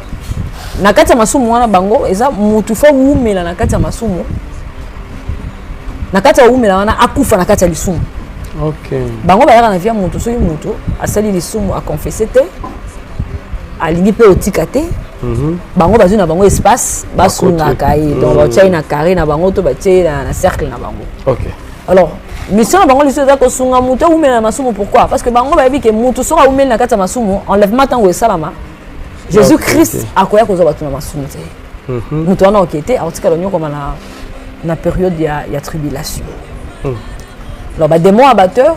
na kati ya masumu wana bango eza mutu fo wumela na kati ya masumu. Na kati ya wumela wana akufa na kati ya lisumu. OK. Bango bayaka na via mutu soki mutu asali lisumu a confesser te. Alingi pe otika te. Bango bazu na bango espace basunga kai donc ba tchai na carré na bango to ba tchai na cercle na bango. OK. Alors mission na bango liso za ko sunga mutu umela masumu pourquoi parce que bango ba bi ke mutu sora umela na kati ya masumu enlèvement tango esalama Jésus Christ akoya kozwa bato na masumu te. Mutu wana okete aotikala nyoko na période ya tribulation. Alors ba démon abatteur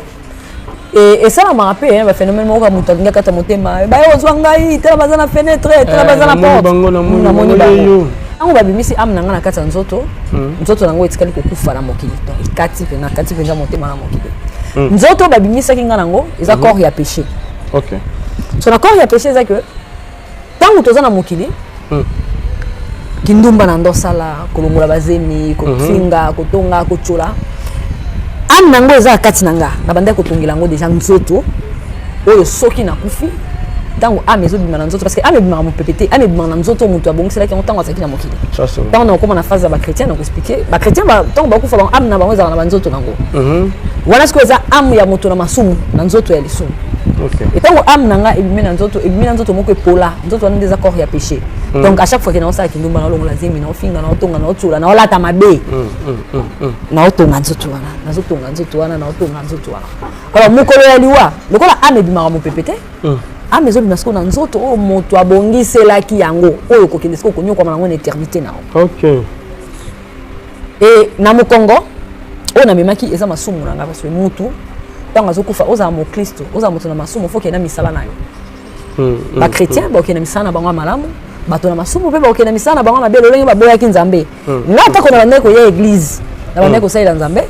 et ça m'a rappelé un phénomène moko mutu alinga kata motema ba ozwa ngai tela baza na fenêtre tela baza na porte na moni bango ango babimisi amna nga na kata nzoto nzoto nango etikali kokufa na mokili donc ikati penza motema na mokili nzoto babimisa kinga nango eza corps ya péché. OK. So na corps ya péché eza que tango toza na mokili kindumba na ndosala kolongola bazemi kofinga kotonga kochola am nango eza kati nanga na banda kotongela ngo déjà nzoto oyo soki na kufi tango am ezo bima na nzoto parce que am bima mo pepete am bima na nzoto mutu abongisela ki ntango azaki na mokili tango na koma na phase ba chrétien na ko expliquer ba chrétien ba tango ba kufa ba am na bango eza na banzoto nango wana siko eza am ya moto na masumu na nzoto ya lisumu. OK. Et tant am nanga ebimi na nzoto moko epola nzoto wana des corps ya péché. Donc à chaque fois que na osala kindumba na longola zemi na ofinga na otonga na otula na olata mabe na otonga nzoto wana na otonga nzoto wana. Alors mokolo ya liwa lokola am ebima mo pepete am ezo bima siko na nzoto o moto abongiselaki yango oyo kokende siko konyoka na ngo na éternité na. OK. Et na mokongo o na memaki eza masumu nanga parce que mutu tango azokufa oza mo Kristo oza moto na masumu faut que na misala na yo. Ba chrétien ba okena misala na bango malamu bato na masumu pe ba okena misala na bango na belo lengi ba boya ki nzambe na ta kona bande ko ya église na bande ko saila nzambe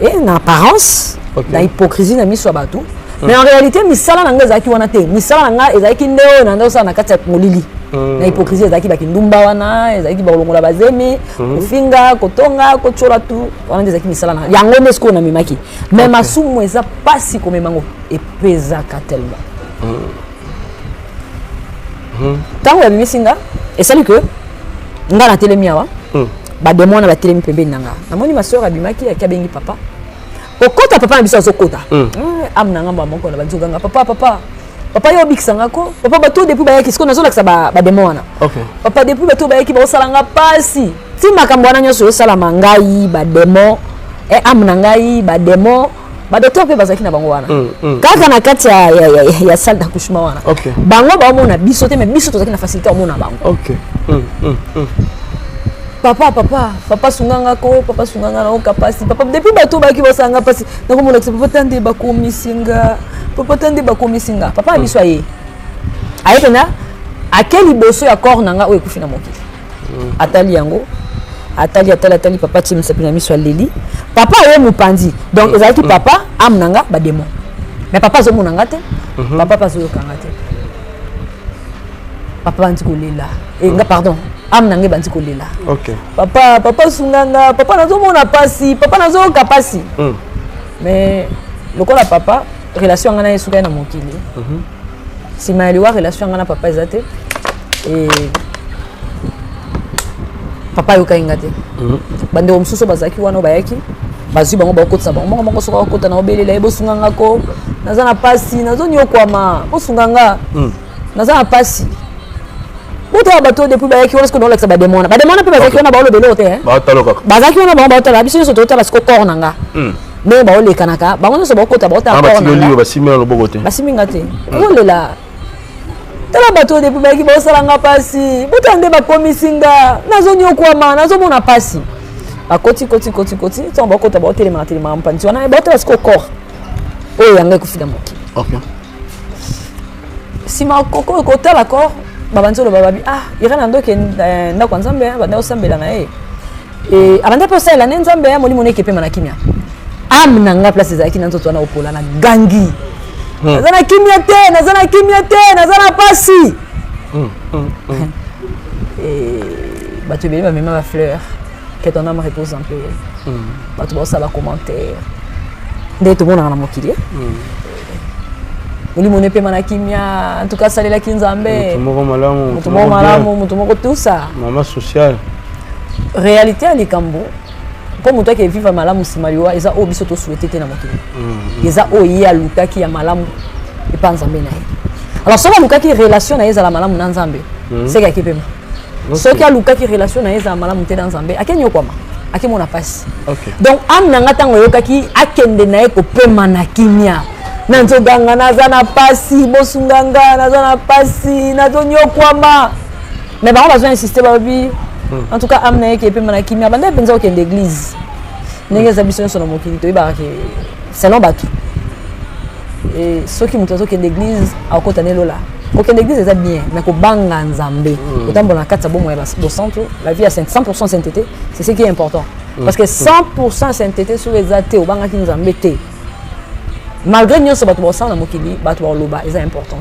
et na apparence na hypocrisie na miso bato mais en réalité misala na nga ezaki wana te misala na nga ezaki ndeo na ndo sa na kati ya molili na hypocrisie ezaki ba kindumba wana ezaki ba longola bazemi kofinga kotonga kochola tu wana ezaki misala na yango nesko na mimaki mais masumu eza pasi ko memango epeza katelba tango ya bimisinga esali que nga na telemi awa ba démon na ba telemi pembeni nanga namoni ma sœur abimaki akabengi papa okota papa na biso azokota am nanga ba moko na banzuganga papa yo bikisanga ko papa bato depuis bayaki siko nazolakisa ba démon wana. OK. Papa depuis bato bayaki ba osalanga pasi ti makambo wana nyonso yosalama ngai ba démon e am na ngai ba démon ba docteur pe bazaki na bango wana kaka na kati ya salle d'accouchement wana. OK. Bango ba mona biso te mais biso tozaki na facilité omona bango. OK. Papa sunganga ko papa sunganga na okapasi papa depuis bato bayaki bosanga pasi na komona papa tande bakomisinga papa abiso aye ayetena akeli boso ya corps nanga oyo ekufina mokili atali yango atali papa timisa pina miso aleli papa aye mupandi donc ezalaki papa am nanga ba démon mais papa zo monanga te papa pas zo kanga te papa banti kolela nga pardon am nanga banti kolela. OK. Papa sunganga papa nazo mona pasi papa nazo kapasi mais lokola papa relation ngana esuka na mokili si maliwa relation ngana papa ezate et papa yoka ingate bande omsuso bazaki wana bayaki bazwi bango bakotsa bango moko soka bakota na obelela ebo sunganga ko naza na pasi nazo nyokwama osunganga naza na pasi Oto bato depuis bayaki wana sikono leksa ba demona pe bazaki wana ba olobelo te ba taloka bazaki wana ba tala biso so totala siko corps nanga mais ba oleka naka bango so ba kota ba tala corps nanga ba simela loboko te ba siminga te olela tala bato depuis bayaki ba osalanga pasi butande ba komisinga nazo nyokwama nazo mona pasi ba koti to ba kota ba telema mpanzi wana ba tala siko corps oyo yanga kufida moki. OK. Si ma koko kotala corps babanzolo bababi irana ndoke ndako nzambe banda osambela na ye et abanda po sala na nzambe ya molimo neke pe manakimia am nanga place ezaki na nzoto na opola na gangi nazana kimia te nazana pasi et bato beli ba mema ba fleur que ton âme repose en paix bato ba sala commentaire ndeto mona na mokili molimo nepe manakimia en tout cas salela kinzambe mutu moko tout ça mama social réalité à likambo pour mutu qui vivre malamu simaliwa eza o biso to souhaiter te na mokili eza o ya lukaki ya malamu e pa nzambe na ye alors soka lukaki relation na eza la malamu na nzambe c'est ka kipema soka lukaki relation na eza malamu te na nzambe akenyo kwama akemona pasi donc am nanga tango yokaki akende na ye ko pema na kimia nanzo ganga naza na pasi bosunganga naza na pasi nazo nyokwama mais bango bazo insister babi en tout cas amna yeke pe mana kimia banda penza au kende église ndenge za biso nyonso na mokili toyeba ke selon batu et ceux qui montent kende église akota nelola okende église eza bien mais ko banga nzambe otambola na kati bomo ya bo centre la vie à 100% sainteté c'est ce qui est important parce que 100% sainteté sur les athées au banga ki nzambe te malgré nous ce bateau bossant na mokili bateau loba est important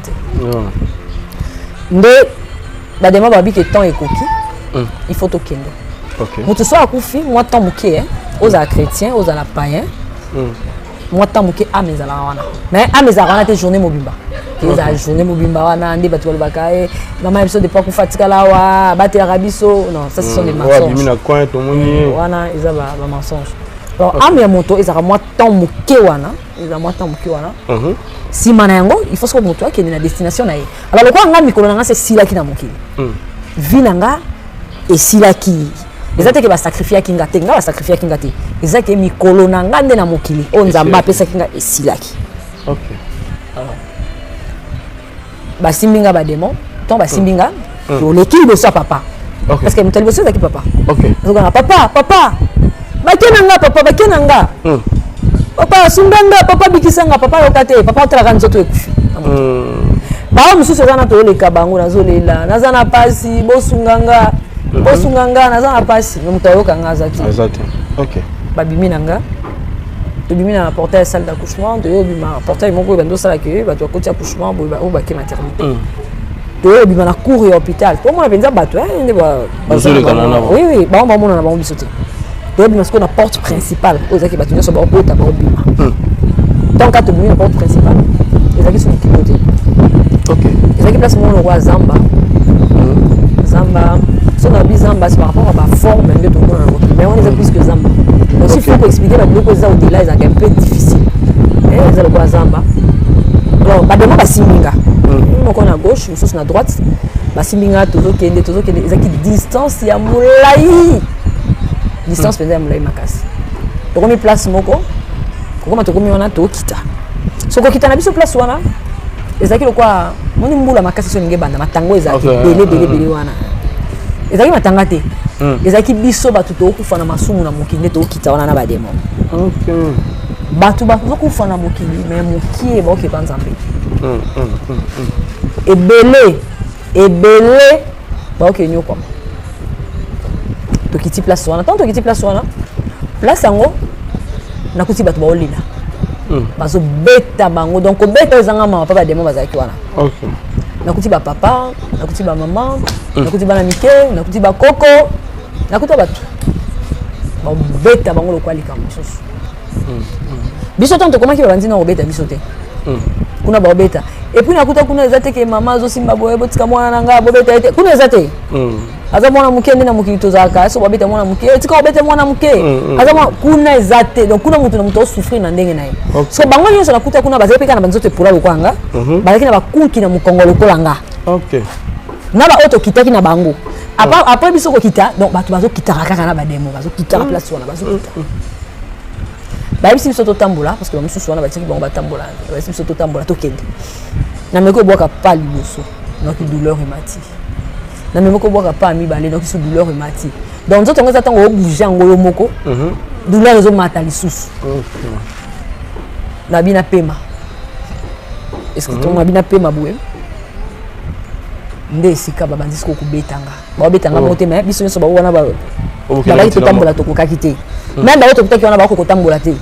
nde ba dema ba bi que temps ekoki il faut tokende OK mutu so akufi moi temps moké aux chrétiens aux la païens moi temps moké a mes ala wana mais a mes ala te journée mobimba ils a journée mobimba wana ndi bateau lobaka e mama biso de pas ku fatika la wa bate arabiso non ça ce sont des mensonges mina coin to moni wana ils a ba mensonge alors am ya moto ils a moi temps moké wana ils a moi temps moké wana si manango il faut que moto akende na destination na ye alors lokwa nga mikolo nga c'est silaki na mokili vinanga et silaki ezate ke ba sacrifier kinga te nga ba sacrifier kinga te ezake mikolo na nga nde na mokili o nzamba pesa kinga et silaki OK ba simbinga ba démon ton ba simbinga to leki de so papa parce que mutali boso zaki papa OK zokana papa bakenanga papa bakenanga papa sunganga papa bikisanga papa lokate papa otraka nzoto ekufi ba mususu ezana to leka bango nazolela nazana pasi bosunganga naza na pasi mutu ayokanga azaki OK babimi nanga tobimi na portail salle d'accouchement toyobima portail moko bando sala ke bato akoti accouchement bo ba ke maternité toyobima na cour ya hôpital po mona penza bato nde ba oui ba mona na ba biso te toyobima siko na porte principale ozaki bato nyonso ba obota ba obima donc quand tobimi na porte principale ezaki sur kilo te OK ezaki place mona roi zamba so na bizamba c'est par rapport à ma forme de tout le monde mais on est plus que zamba donc il faut expliquer la beaucoup ça au-delà c'est un peu difficile et c'est le quoi zamba alors ba demo ba simbinga donc on à gauche ou sur na droite ba simbinga toujours kende ezaki distance ya mulai distance pendant mulai makasi donc on met place moko comment to komi wana to kita so ko kita na biso place wana ezaki le quoi moni mbula makasi so ninge banda matango ezaki bele wana ezaki matanga te ezaki biso bato tokufa na masumu na mokili to kita wana na ba démon OK bato bakufa na mokili mais mokie ba oke banzambe ebele ba oke nyoko to kiti place wana tant to kiti place wana place yango na kuti bato ba olila bazo beta bango donc beta ezanga mama papa démon bazaki wana OK nakuti ba papa nakuti ba maman nakuti bana mike nakuti ba koko nakuti batu ba beta bango lokwali ka mosusu biso tanto komaki ba bandina obeta biso te kuna ba obeta et puis nakuta kuna ezate ke mama zo simba boye botika mwana nanga bobeta ete kuna ezate aza mwana muke ndina mukili tozaka so babeta mwana muke tika obeta mwana muke aza mwana kuna ezate donc kuna mutu na mutu souffrir na ndenge naye so bango nyonso nakuta kuna bazali peka na banzote pula lokwanga bazali na bakuki na mukongo lokolanga OK na ba auto kitaki na bango après biso ko kita donc bato bazo kitaka kaka na ba demo bazo kita la place wana bazo kita ba biso biso to tambola parce que mususu wana batiki bango batambola ba biso to tambola to kende na meko boka pa liboso donc douleur emati na meko boka pa mi balé donc sous douleur emati donc nzoto ngoza tango bouger ngolo moko douleur zo mata lisusu na bina pema est-ce que ton bina pema boué nde sika babandisi ko kubetanga babetanga mote mais biso nso ba wana ba ba to tambola to kokaki te même ba to kutaki wana ba ko tambola te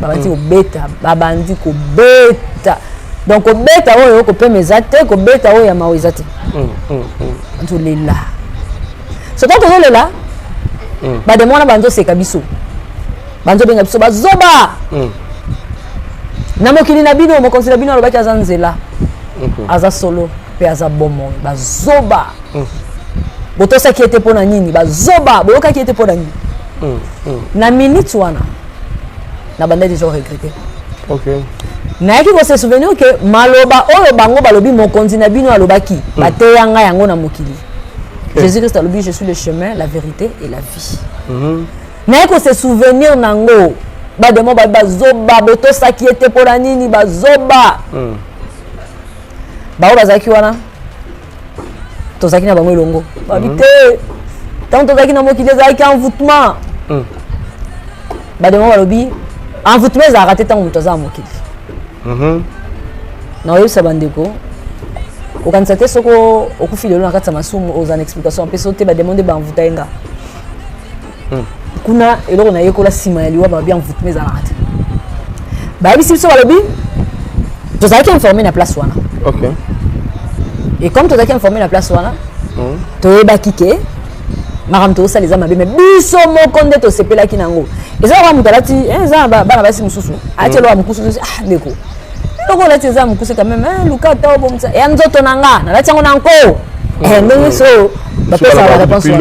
babandi ko beta babandi ko beta donc ko beta oyo ko pe mezate ko beta oyo ya mawezate to lela so tant to lela ba de mona banzo seka biso banzo benga biso bazoba na mokili na bino mo konsila bino alobaki azanzela aza solo pe aza bomo bazoba botosa ki ete pona nini bazoba boyoka ki ete pona nini na minute wana na banda déjà regretté OK na ki ko se souvenir que maloba oyo bango balobi mokonzi na bino alobaki bateyanga yango na mokili Jésus Christ alobi je suis le chemin la vérité et la vie na ko se souvenir nango ba demo ba bazoba boto saki ete pour la nini bazoba ba bazaki wana tozaki na bango elongo babite tant tozaki na mokili ezalaki envoûtement ba demo balobi envoûtement ezalaka raté tant moto aza mokili na oyebisa bandeko okanisa te soko okufi lelo na kati ya masumu oza na explication mpe te bademande baenvuta ye nga kuna eloko na ye kola nsima ya liwa babi envoûtement ezalaka te bayebisi biso balobi tozalaki informé na place wana et comme tozalaki informé na place wana toyebaki ke makambo tozosala eza mabe me biso moko nde tosepelaki nango eza kaka moto alati eza bana basi mosusu ati eloko ya mokusu ndeko eloko olati eza mokuse quand même luka ata obomisa ya nzoto na nga nalati yango na nko ndenge so bapesaka bareponse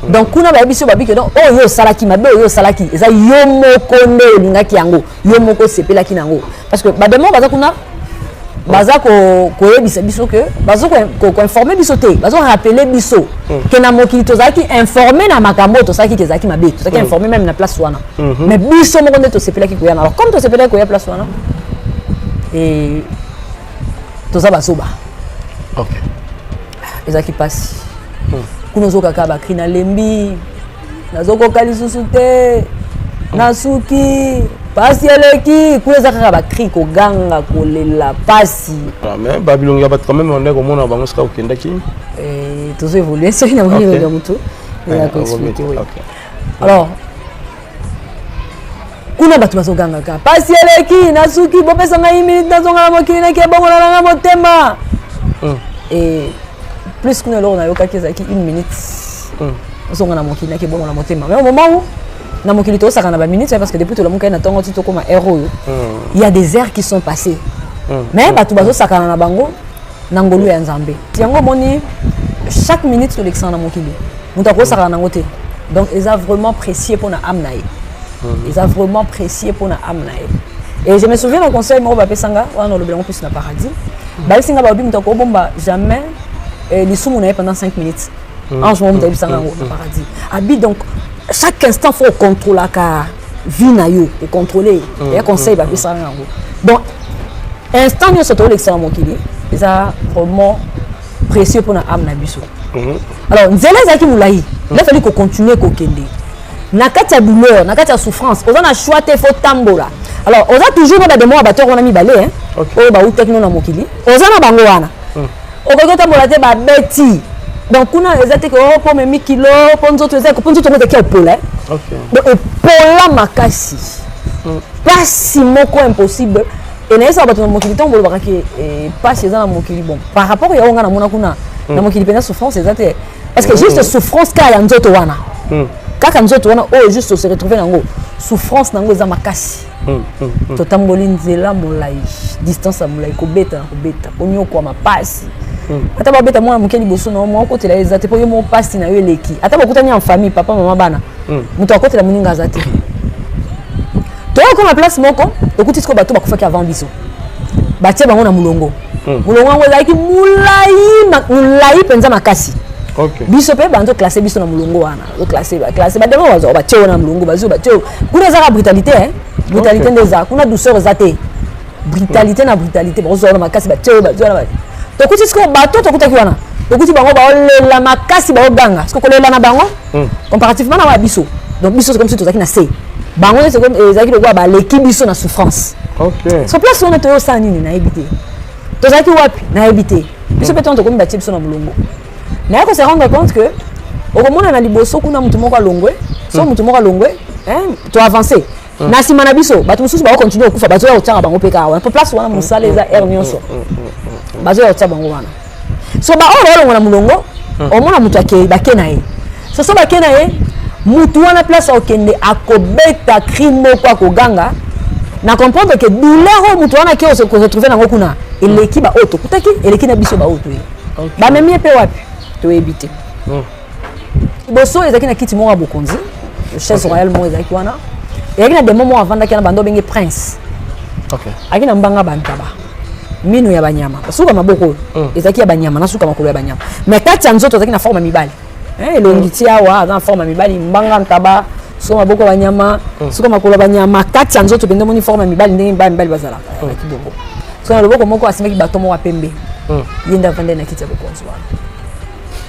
donc kuna bayebi so babiki donc oyo osalaki mabe oyo osalaki eza yo moko nde olingaki yango yo moko osepelaki nango parce que bademo baza kuna baza koyebisa biso ke baza koinforme biso te baza korapele biso ke na mokili tozalaki informe na makambo tozalaki ke ezalaki mabe tozalaki informe même na place wana mais biso moko nde tosepelaki koyana alors comme tosepelaki koya place wana et toza bazoba ezalaki pasi kuna ozokaka bakri na lembi nazokoka lisusu te nasuki pasi eleki kuna eza kaka bakri koganga kolela pasi mais babilongi ya bato quand même onde komona bango sika okendaki tozo évoluer soki na moni ya motu eza koexplike oui alors kuna bato bazogangaka pasi eleki nasuki bopesa ngai minute nazonga na mokili naki ebongola nanga motema et plus kuna eloko nayokaki ezalaki 1 minute ozonga na mokili naki ebongola motema mais au moment où na mokili tosaka na ba minutes parce que depuis tout le monde na tongo tito comme héros il y a des heures qui sont passées mais bato bazo sakana na bango na ngolu ya nzambe tiango moni chaque minute to l'excellent na mokili muta ko sakana na ngote donc ils ont vraiment précieux pour na amnae ils ont vraiment précieux pour na amnae et je me souviens au conseil mo ba pesanga wana le blanc plus na paradis ba singa ba obi muta ko bomba jamais les soumou na pendant 5 minutes en ce moment muta pesanga na paradis abi donc chaque instant faut contrôler la vie na yo et contrôler et conseil ba pesa nango donc instant yo soto l'excellent mokili ça vraiment précieux pour na âme na biso alors nzela zaki mulai il a fallu qu'on continue ko kende na kati ya douleur na kati ya souffrance on a choix te faut tambola alors on a toujours ba demo ba tor on a mi balé hein o ba ou techno na mokili on a bango wana o ko tambola te ba beti donc kuna ezate ko po memi kilo ponzo to to ke pola donc pola makasi pas moko impossible et na ça bato na mokili tombo ba ke pas eza na mokili bon par rapport ya onga na mona kuna na mokili pena souffrance ezate parce que juste souffrance ka ya nzoto wana kaka nzoto wana o juste se retrouver nango souffrance nango eza makasi to tamboli nzela molai distance ya molai ko beta konyo kwa mapasi ata ba beta mwana mokeli boso na mo côté la ezate po yo mo pasi na yo eleki ata bakutani en famille papa maman bana muto akote la muninga azate to ko na place moko okuti ko bato bakufaki avant biso batie bango na mulongo mulongo ngo ezaki mulai penza makasi biso pe bando classer biso na mulongo wana o classer ba demo wazo ba tio na mulongo bazo ba tio kuna za brutalité brutalité ndeza kuna douceur zate brutalité na brutalité bazo na makasi ba tio bazo na ba tokuti siko bato tokutaki wana tokuti bango baolela makasi baoganga siko kolela na bango comparativement na wa biso donc biso c'est comme si tozaki na C bango c'est comme ezaki le ba l'équipe biso na souffrance so place on to sa nini na ebité tozaki wapi na ebité biso peut on tokomi batie biso na mulongo na ko se rendre compte que au moment na liboso kuna mutu moko alongwe so mutu moko alongwe to avancer na sima na biso bato mususu ba continuer okufa bato ya otanga bango peka wana place wana musale za air nyonso bazo ya otanga bango wana so ba olo na mulongo omona mutu akei na ye so bakena ye mutu wana place okende akobeta crime kwa koganga na comprendre que douleur mutu wana ke se retrouver nango kuna eleki ba auto kutaki eleki na biso ba auto ba memi pe wapi to ebité boso ezaki na kiti mo abokonzi le chef royal mo ezaki wana et na des moments avant d'akina bando benge prince akina mbanga bantaba minu ya banyama suka maboko ezaki ya banyama na suka makolo ya banyama mais kati ya nzoto ezaki na forme mibali elongi tia wa na forme mibali mbanga ntaba soko maboko banyama soko makolo banyama kati ya nzoto pende moni forme mibali ndenge mibali bazala kibongo soko loboko moko asimaki bato moko pembe yenda vande na kiti ya bokonzi wana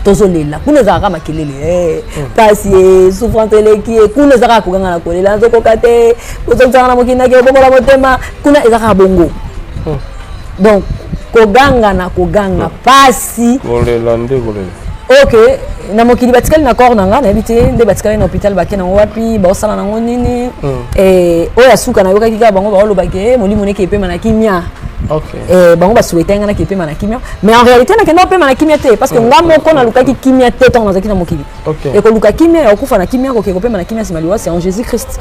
tozolela kuna ezalaka makelele kasi souffrance eleki kuna ezalaka kokanga na kolela nazokoka te ozozanga na mokili nake obongola motema kuna ezalaka bongo donc koganga pasi kolela nde kolela ok na mokili batikali na corps nanga na yebite nde batikali na hôpital bake nango wapi baosala nango nini oyo asuka na yokaki kaka bango baolobaki molimo neke epema na kimia bango basouhaitanga naki epema na kimia mais en réalité nakenda opema na kimia te parce que nga moko nalukaki kimia te ntango nazalaki na mokili ekoluka kimia ya okufa na kimia koke kopema na kimia nsima liwa c'est en jésus christ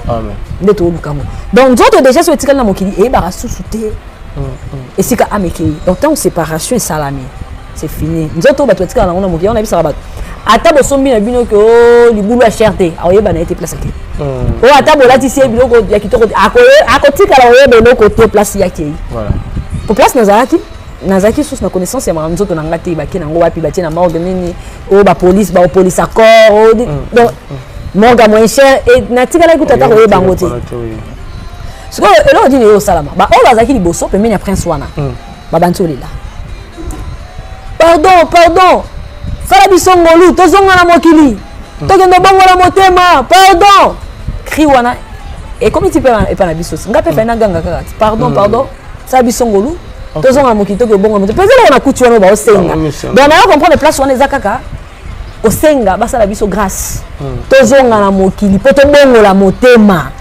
nde tooluka ngo donc nzoto déjà so etikali na mokili eyebaka susu te esika amekei donc ntango séparation esalami c'est fini nzoto bato batikala nango na mokili wana ebisaka bato ata bosombi na bino ke libulu ya cher te aoyeba na ye te place ake oyo ata bolatisi ye biloko ya kitoko te akotikala oyeba eloko te place yake po place nazalaki susu na connaissance ya makambo nzoto na nga te bake nango wapi batie na morgue nini oyo bapolice baopolice accord donc morgue moins cher natikalaki kuta ata koyeba yango te sikoyo eloko dini eyo osalama baoyo bazalaki liboso pembeni ya prince wana babanti olela pardon fala biso ngolu tozonga na mokili tokende bongola motema pardon cri wana ekomi ti epa na biso nga mpe fai naganga kaka ti pardon sala biso ngolu tozonga na mokili toke bongola motema mpenza eloko na kuti wana baosenga donc nayo comprendre place wana eza kaka kosenga basala biso grâce tozonga na mokili mpo tobongola motema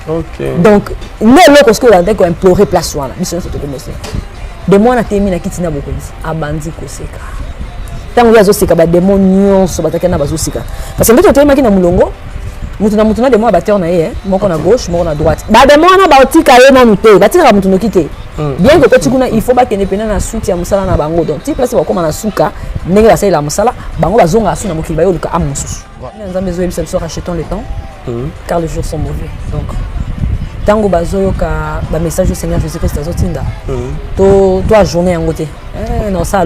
donc nde eloko soki ozalaki koimplore place wana biso nyonso tokomosenga de mwana temi na kiti na bokonzi abandi koseka ntango ye azoseka bademo nyonso bataki na bazoseka parce que ndeti otelemaki na molongo mutu na demo ya bateur na ye moko na gauche moko na droite bademo wana baotika ye nanu te batikaka mutu noki te bien que toti kuna il faut bakende pena na suki ya mosala na bango donc ti place bakoma na suka ndenge basalela mosala bango bazonga asu na mokili bayoluka ame mosusu nzambe ezoyebisa biso rachetons le temps car les jours sont mauvais donc tango bazoyoka bamessage au Seigneur Jésus-Christ azotinda to ajourné yango te nosa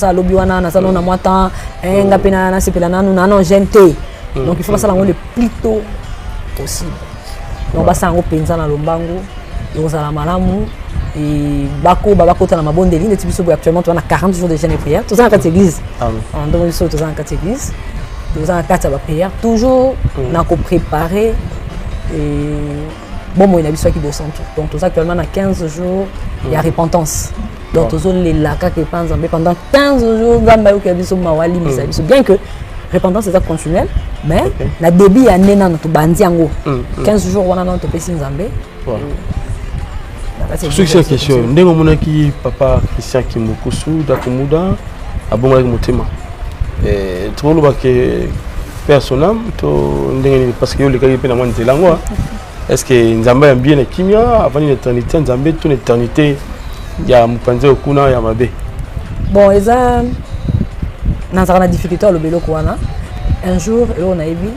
alobi wana nazala na mwa temps nga mpe nasepela nanu nano gene te donc il faut basala yango le plus tôt possible donc basala yango mpenza na lombango ekozala malamu bakota na mabondeli ndeti biso boye actuellement toza na 40 jours de jeûne et prière toza na kati église ntongo biso toza na kati église toza na kati ya baprière toujours na kopréparer bon moi nabiso ki bosantu donc tout ça actuellement na 15 jours il y a repentance donc tous les laka que pense pendant 15 jours ngamba yo kabiso mawali biso bien que repentance c'est continuelle mais la début ya nena na to bandi yango 15 jours wana na to pesi nzambe c'est une question ndenge monaki papa Christian Kimukusu dakumuda abonga ki motema to loba ke personnel to ndenge parce que yo le kaki pe na mwa nzelango est-ce que nzamba ya bien kimia avant une éternité nzambe toute éternité ya mupanze okuna ya mabe bon eza nazaka na difficulté à lobelo kwana un jour elo na ebi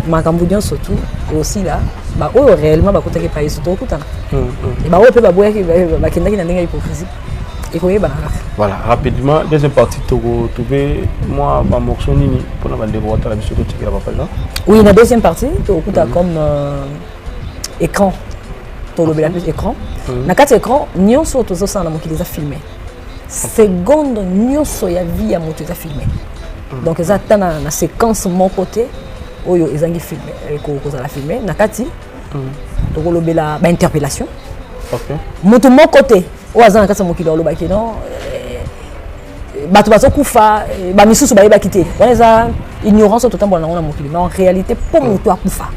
makambo nyonso surtout aussi là ba oyo réellement bakotaki pa yesu to kutana et ba oyo pe baboyaki bakendaki na ndenge hypocrisie ekoyeba na voilà rapidement deuxième partie togo trouver moi ba morceau nini pour na bande boîte la biso to tikela papa là oui la deuxième partie to kuta comme écran to le bela plus écran na quatre écran nyonso to zo na mokili za filmé seconde nyonso ya vie ya moto za filmé donc ça tana na séquence mon côté oyo ezangi filmé ko za la filmé na kati to ko lobela ba interpellation OK moto mon côté o azana kati mokili olobaki non bato bazokufa bamisusu bayebaki te wana eza ignorance totambola nango na mokili mais en réalité po moto akufa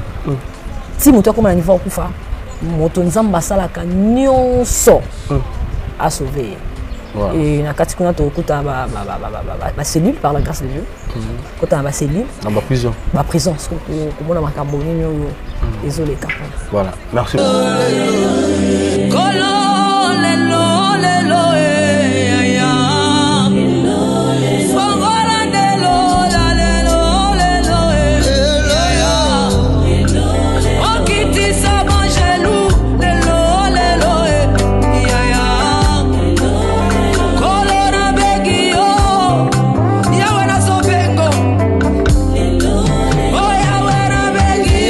ti moto akoma na niveau akufa moto nzambe asalaka nyonso asauve et na kati kuna tokuta bacellule par la grâce de Dieu kota na bacellule na prison komona makambo nini oyo ezoleka voilà merci Begi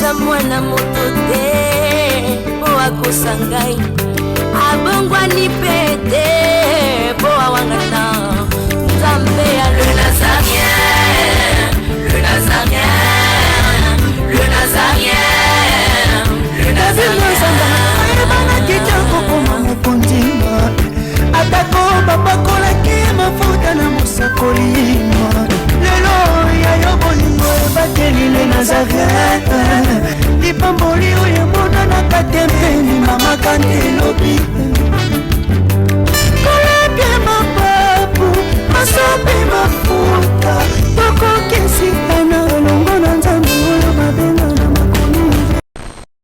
aza mwana moto te po akosa ngai abongwani pe te po awangata nzambe alela zaki